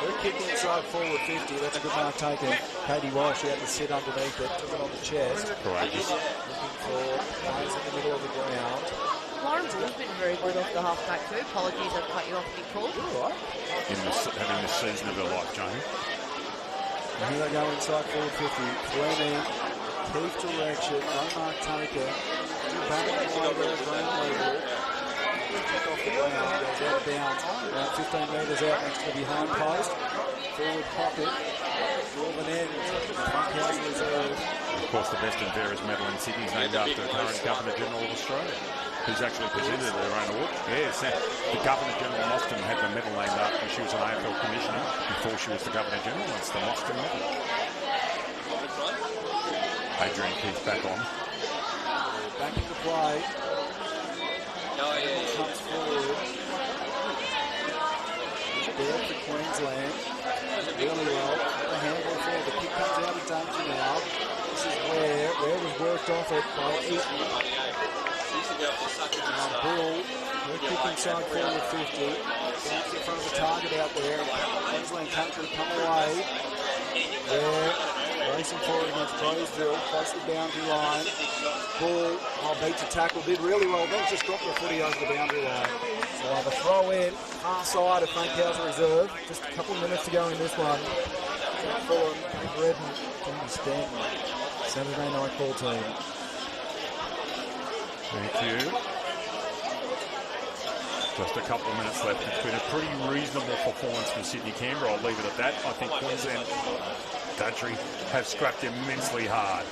Good kick inside forward 50. That's a good mark taken. Katie Walsh, she had to sit underneath it, took it on the chest. Courageous. Looking for players in the middle of the ground. Lauren Bull's been very good off the halfback too. Apologies, I've cut you off, Big Paul. All right. Having the season of her life, Jamie. And here they go inside forward 50. Fleming, Keith direction, no mark taken. Back on the line there, ground level. Kick off the ground, goes out of bounds. About 15 metres out next to the behind post. Forward pocket. Northern end. Front house reserve. Of course, the best and fairest medal in Sydney is named after the current Governor General of Australia, who's actually presented her own award. Yes, the Governor General of Moston had the medal named after she was an AFL commissioner before she was the Governor General. It's the Moston medal. Adrian Keith back on. Back into play. Comes forward. There for Queensland. Really well. The handball forward. The kick comes out of danger now. This is where was worked off it by Eaton. Bull, her kick inside forward 50. Bounce in front of the target out there. Queensland country come away. There, racing forward against Roseville, close to the boundary line. Bull, beats a tackle, did really well, then just dropped the footy over the boundary line. So the throw in, far side of Frankhauser Reserve. Just a couple of minutes to go in this one. Fulham, Redden, Jamie Stanton, Saturday night call team. Thank you. Just a couple of minutes left. It's been a pretty reasonable performance from Sydney Canberra. I'll leave it at that. I think Queensland country have scrapped immensely hard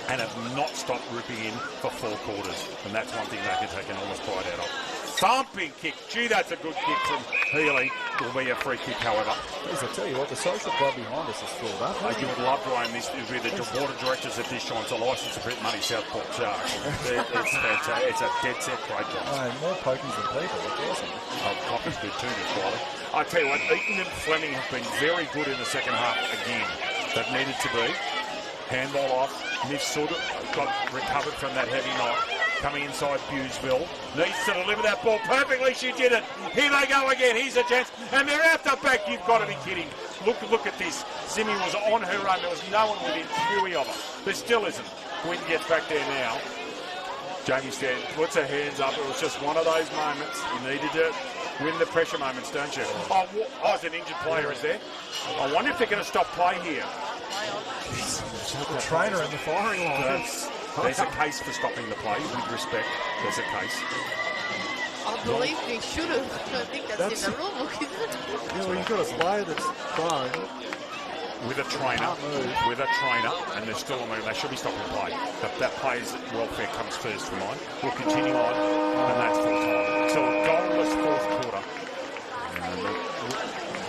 and have not stopped ripping in for 4 quarters. And that's one thing they can take enormous pride out of. Thumping kick. Gee, that's a good kick from Healy. Will be a free kick, however. Please, I tell you what, the social club behind us is filled up. You would love to own this. It would be the board of directors of this joint's a licence to print money, Southport Sharks. It's fantastic. It's a dead set great job. More pokies than people. That's awesome. Coffee's good too, this Wiley. I tell you what, Eaton and Fleming have been very good in the second half again. They've needed to be. Handball off. Miss Sud got recovered from that heavy knock. coming inside Bewsville. Needs to deliver that ball perfectly. She did it. Here they go again. Here's a chance. And they're out the back. You've got to be kidding. Look at this. Simi was on her run. There was no one within fury of her. There still isn't. Quinn gets back there now. Jamie Stanton puts her hands up. It was just one of those moments. You needed to win the pressure moments, don't you? Oh, it's an injured player, is there? I wonder if they're going to stop play here. The trainer in the firing line. There's a case for stopping the play, with respect. There's a case. I believe they should have. I think that's in the rule book, isn't it? Yeah, well, you've got a player that's thrown. With a trainer, and they're still on the move. They should be stopping play. That player's welfare comes first for mine. We'll continue on, and that's full time. So a goalless fourth quarter.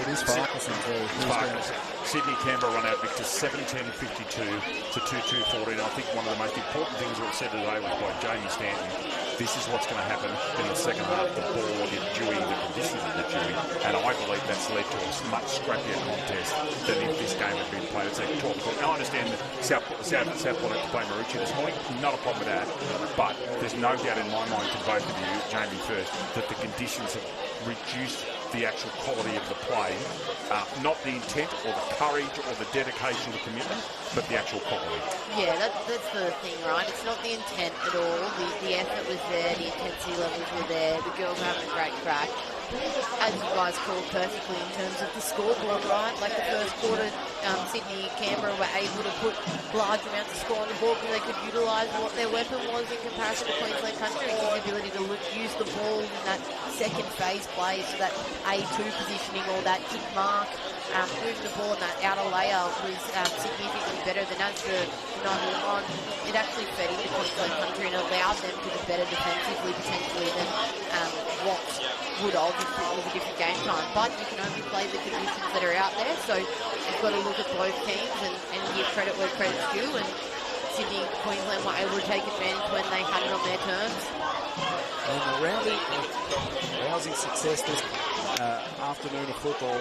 It is Farquharson too. Sydney Canberra run out Victor 17-52 to 2-2-14. I think one of the most important things that was said today was by Jamie Stanton. This is what's going to happen in the second half. The ball is dewey, the conditions of the dewey, and I believe that's led to a much scrappier contest than if this game had been played at 12 o'clock. Now I understand that Southport had to play Marucci this morning, not a problem with that, but there's no doubt in my mind to both of you, Jamie first, that the conditions have reduced the actual quality of the play, not the intent or the courage or the dedication or the commitment, but the actual quality. Yeah, that's the thing, right? It's not the intent at all. The effort was there, the intensity levels were there, the girls were having a great crack. As you guys called perfectly in terms of the scoreboard, right? Like the first quarter, Sydney and Canberra were able to put large amounts of score on the board because they could utilise what their weapon was in comparison to Queensland Country, the ability to use the ball in that second phase play, so that A2 positioning or that kick mark, moving the ball in that outer layer was significantly better than as the number one. It actually fed into Queensland Country and allowed them to be better defensively potentially than what would have if it was a different game time. But you can only play the conditions that are out there, so you've got to look at both teams and give credit where credit's due, and Sydney and Queensland were able to take advantage when they had it on their terms. And a rousing success this afternoon of football.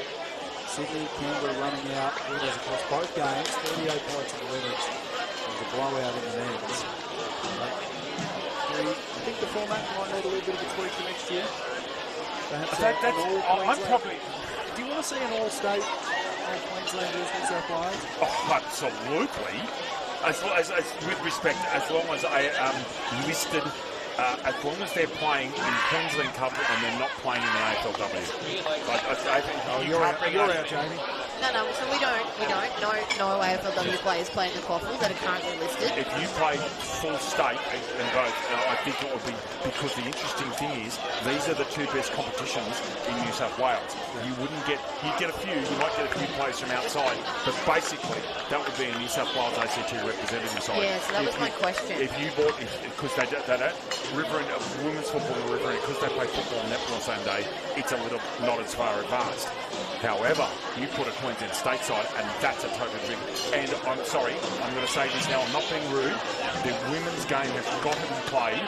Sydney, Canberra running out winners across both games, 38 points in the winners. It was a blowout in the men's. I think the format might need a little bit of a tweak for next year. Perhaps do you want to see an all-state Queenslanders New South Wales? Oh, absolutely. With respect, as long as listed, as long as they're playing in Queensland Cup and they're not playing in the AFLW. I think you're out, Jamie. No, so we don't. No AFLW players playing the Quaffle that are currently listed. If you played full state and both, I think it would be, because the interesting thing is these are the two best competitions in New South Wales. You'd get a few, you might get a few players from outside, but basically that would be a New South Wales ACT representative side. Yeah, so that was my question. If you bought, because they don't, women's football and Riverina, because they play football and netball on the same day, it's a little not as far advanced. However, you put a Queensland stateside, and that's a total thing. And I'm sorry, I'm going to say this now, I'm not being rude. The women's game has got to be played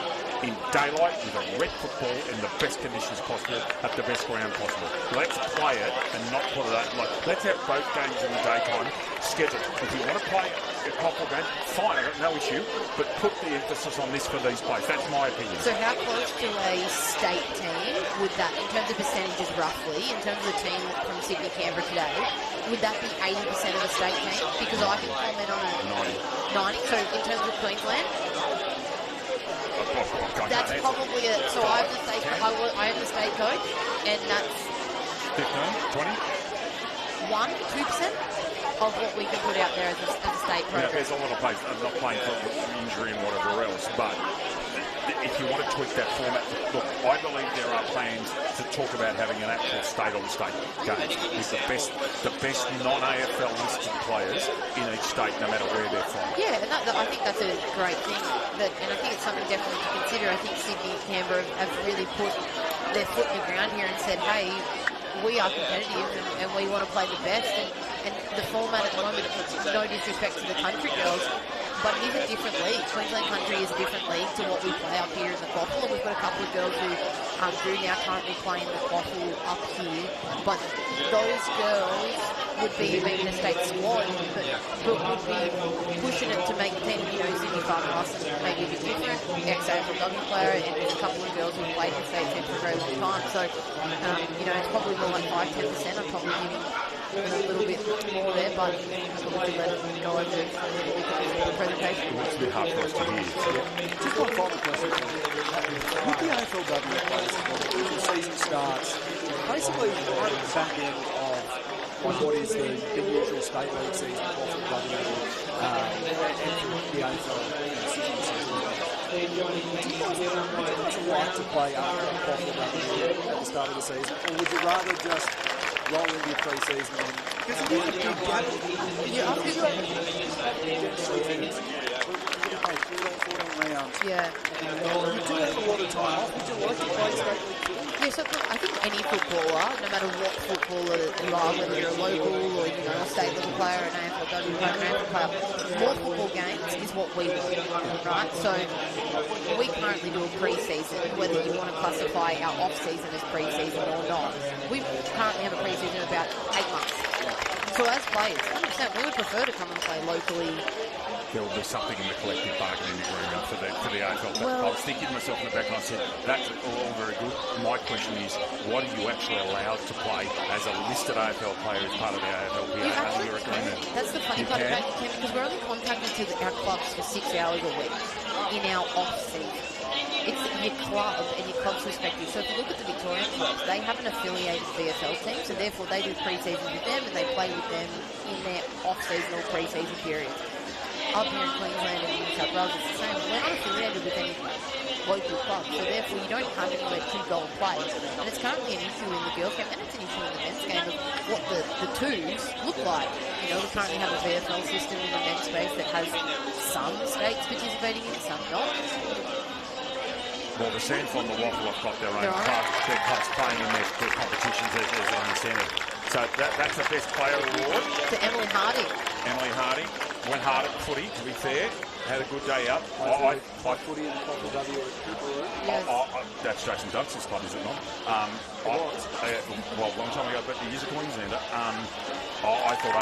in daylight with a red football in the best conditions possible at the best ground possible. Let's play it and not put it out. Let's have both games in the daytime scheduled. If you want to play a football game, fine, no issue, but put the emphasis on this for these players. That's my opinion. So how close to a state team would that, in terms of percentages roughly, in terms of the team from Sydney, Canberra today, would that be 80% of a state team? Because I can comment on a 90. So in terms of Queensland, that's probably it. So I have the state coach, and that's 15, 20? 1-2% of what we can put out there as a state program. There's a lot of players. I'm not playing for injury and whatever else, but if you want to tweak that format, look, I believe there are plans to talk about having an actual state-on-state game with the best non-AFL listed players in each state, no matter where they're from. Yeah, and I think that's a great thing, and I think it's something definitely to consider. I think Sydney and Canberra have really put their foot in the ground here and said, hey, we are competitive and we want to play the best. And the format at the moment, no disrespect to the country girls, but it is a different league. Queensland Country is a different league to what we play up here in the Quaffle, and we've got a couple of girls who do now currently play in the Quaffle up here, but those girls would be maybe in a state squad, but would be pushing it to make the team, Sydney Farmhouse and maybe a bit different. ex-AFLW player, and there's a couple of girls who have played in the state team for a very long time. So, it's probably more like 5-10%. I'm probably giving a little bit more there, but I'm probably let it go over the presentation. It's a bit hard for us to hear. Just one final question. With the AFLW players, when the season starts, basically right at the back end of what is the usual state league season for the AFLW and the AFL Sydney season. Would you guys like to play after at the start of the season, or would you rather just roll into your pre-season? Because it is a big gap. You play 14 rounds. Yeah. You do have a lot of time off. Would you like to play state league too? Yeah, so I think any footballer, no matter what footballer you are, whether you're a local or a state level player, an AFLW player, an AFL player, more football games is what we want, right? So we currently do a pre-season, whether you want to classify our off-season as pre-season or not. We currently have a pre-season of about 8 months. So as players, 100%, we would prefer to come and play locally. There will be something in the collective bargaining agreement for the AFL. Well, I was thinking to myself in the back and I said, that's all very good. My question is, what are you actually allowed to play as a listed AFL player as part of the AFLPA under your agreement? That's the funny part about it, because we're only contracted to our clubs for 6 hours a week in our off-season. It's your club and your club's perspective. So if you look at the Victorian clubs, they have an affiliated VFL team, so therefore they do pre-season with them and they play with them in their off-season or pre-season period. Up here in Queensland and New South Wales, it's the same. We're not affiliated with any local club, so therefore you don't have anywhere to go and play. And it's currently an issue in the girls' game, and it's an issue in the men's game of what the twos look like. We currently have a VFL system in the men's space that has some states participating in, some not. Well, the Sandford and the Waffle have got their own clubs. Their clubs playing in their competitions as I understand it. So that's the best player award. To Emily Harding. Emily Harding went hard at footy, to be fair. Had a good day out. I footy in the AFLW at Cooperoo. Yes. That's Jason Dunstan's club, is it not? Well, a long time ago, but he is a Queenslander. I thought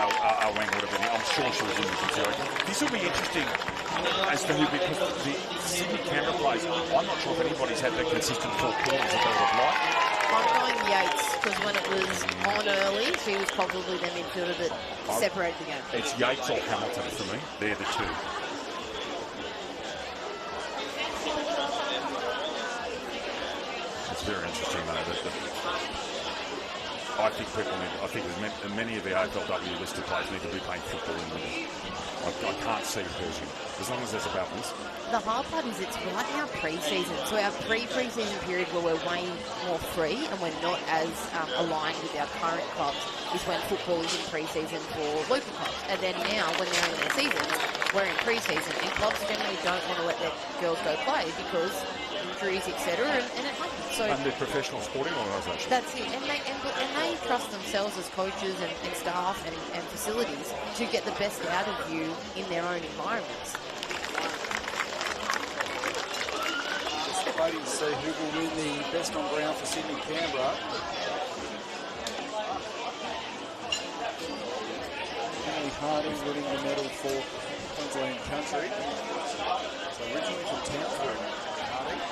Wang would have been. I'm sure she was in the consideration. This will be interesting as to who, because the Sydney Canberra players, I'm not sure if anybody's had the consistent 4 quarters that they would have liked. I'm going Yates, because when it was on early, he was probably the midfielder that separated the game. It's Yates or Hamilton for me. They're the two. It's very interesting, though. I think people need. I think many of the AFLW listed players need to be playing football in the. I can't see Pershing as long as there's a balance. The hard part is it's right now pre-season, so our pre-season period where we're way more free and we're not as aligned with our current clubs is when football is in pre-season for local clubs. And then now, when they're in their season, we're in pre-season, and clubs generally don't want to let their girls go play because injuries, etc., and it happens. So and they're professional sporting organisations. That's it, and they trust themselves as coaches and staff and facilities to get the best out of you in their own environments. Just waiting to see who will win the best on ground for Sydney Canberra. Emily Harding winning the medal for Queensland Country. So originally from Townsville, Harding.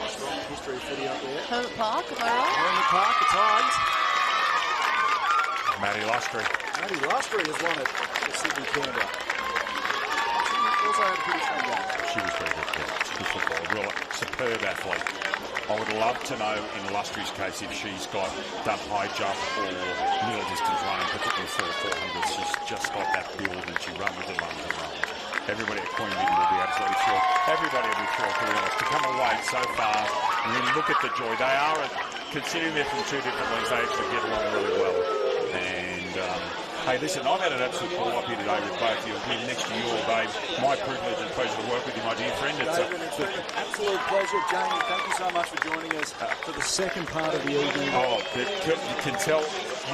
Strong history of footy up there. Hermit Park, am I right? Hermit Park, the Tigers. Maddie Lustry. Maddie Lustry has won it for Sydney Canberra. She also had a pretty strong game. She was very good. Yeah. She's a good footballer. Real superb athlete. I would love to know in Lustry's case if she's done high jump or middle distance running, particularly 400. She's just got that build and she runs with the lungs and runs. Everybody at Queensland will be absolutely thrilled. Everybody will be thrilled, to be honest, to come away so far and then look at the joy. They are, considering they're from 2 different leagues, they actually get along really well. And hey, listen, I've had an absolute ball up here today with both of you. Being next to you all day, my privilege and pleasure to work with you, my dear friend. It's been an absolute pleasure, Jamie. Thank you so much for joining us for the second part of the evening. Oh, you can tell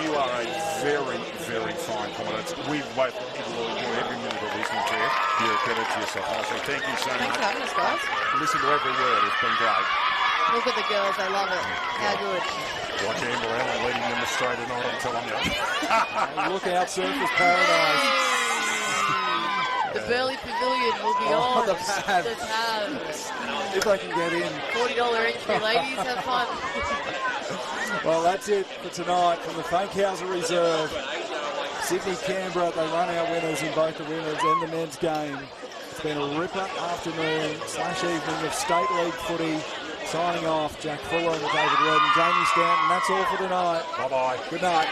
you are a very, very fine commentator. We both enjoy every minute of listening to you. You're a credit to yourself, honestly. Thank you so much. Thanks for having us, guys. Listen to every word. It's been great. Look at the girls. They love it. How good. Watch Amber Allen leading them astray tonight, I'm telling you. Look out, Surfers Paradise. The Burley Pavilion will be on. The pad. The pad. If I can get in. $40 entry, ladies, have fun. Well, that's it for tonight from the Funkhauser Reserve. Sydney, Canberra, they run our winners in both the women's and the men's game. It's been a ripper afternoon / evening of State League footy. Signing off, Jack Fuller and David Redden, Jamie Stanton. That's all for tonight. Bye-bye. Good night.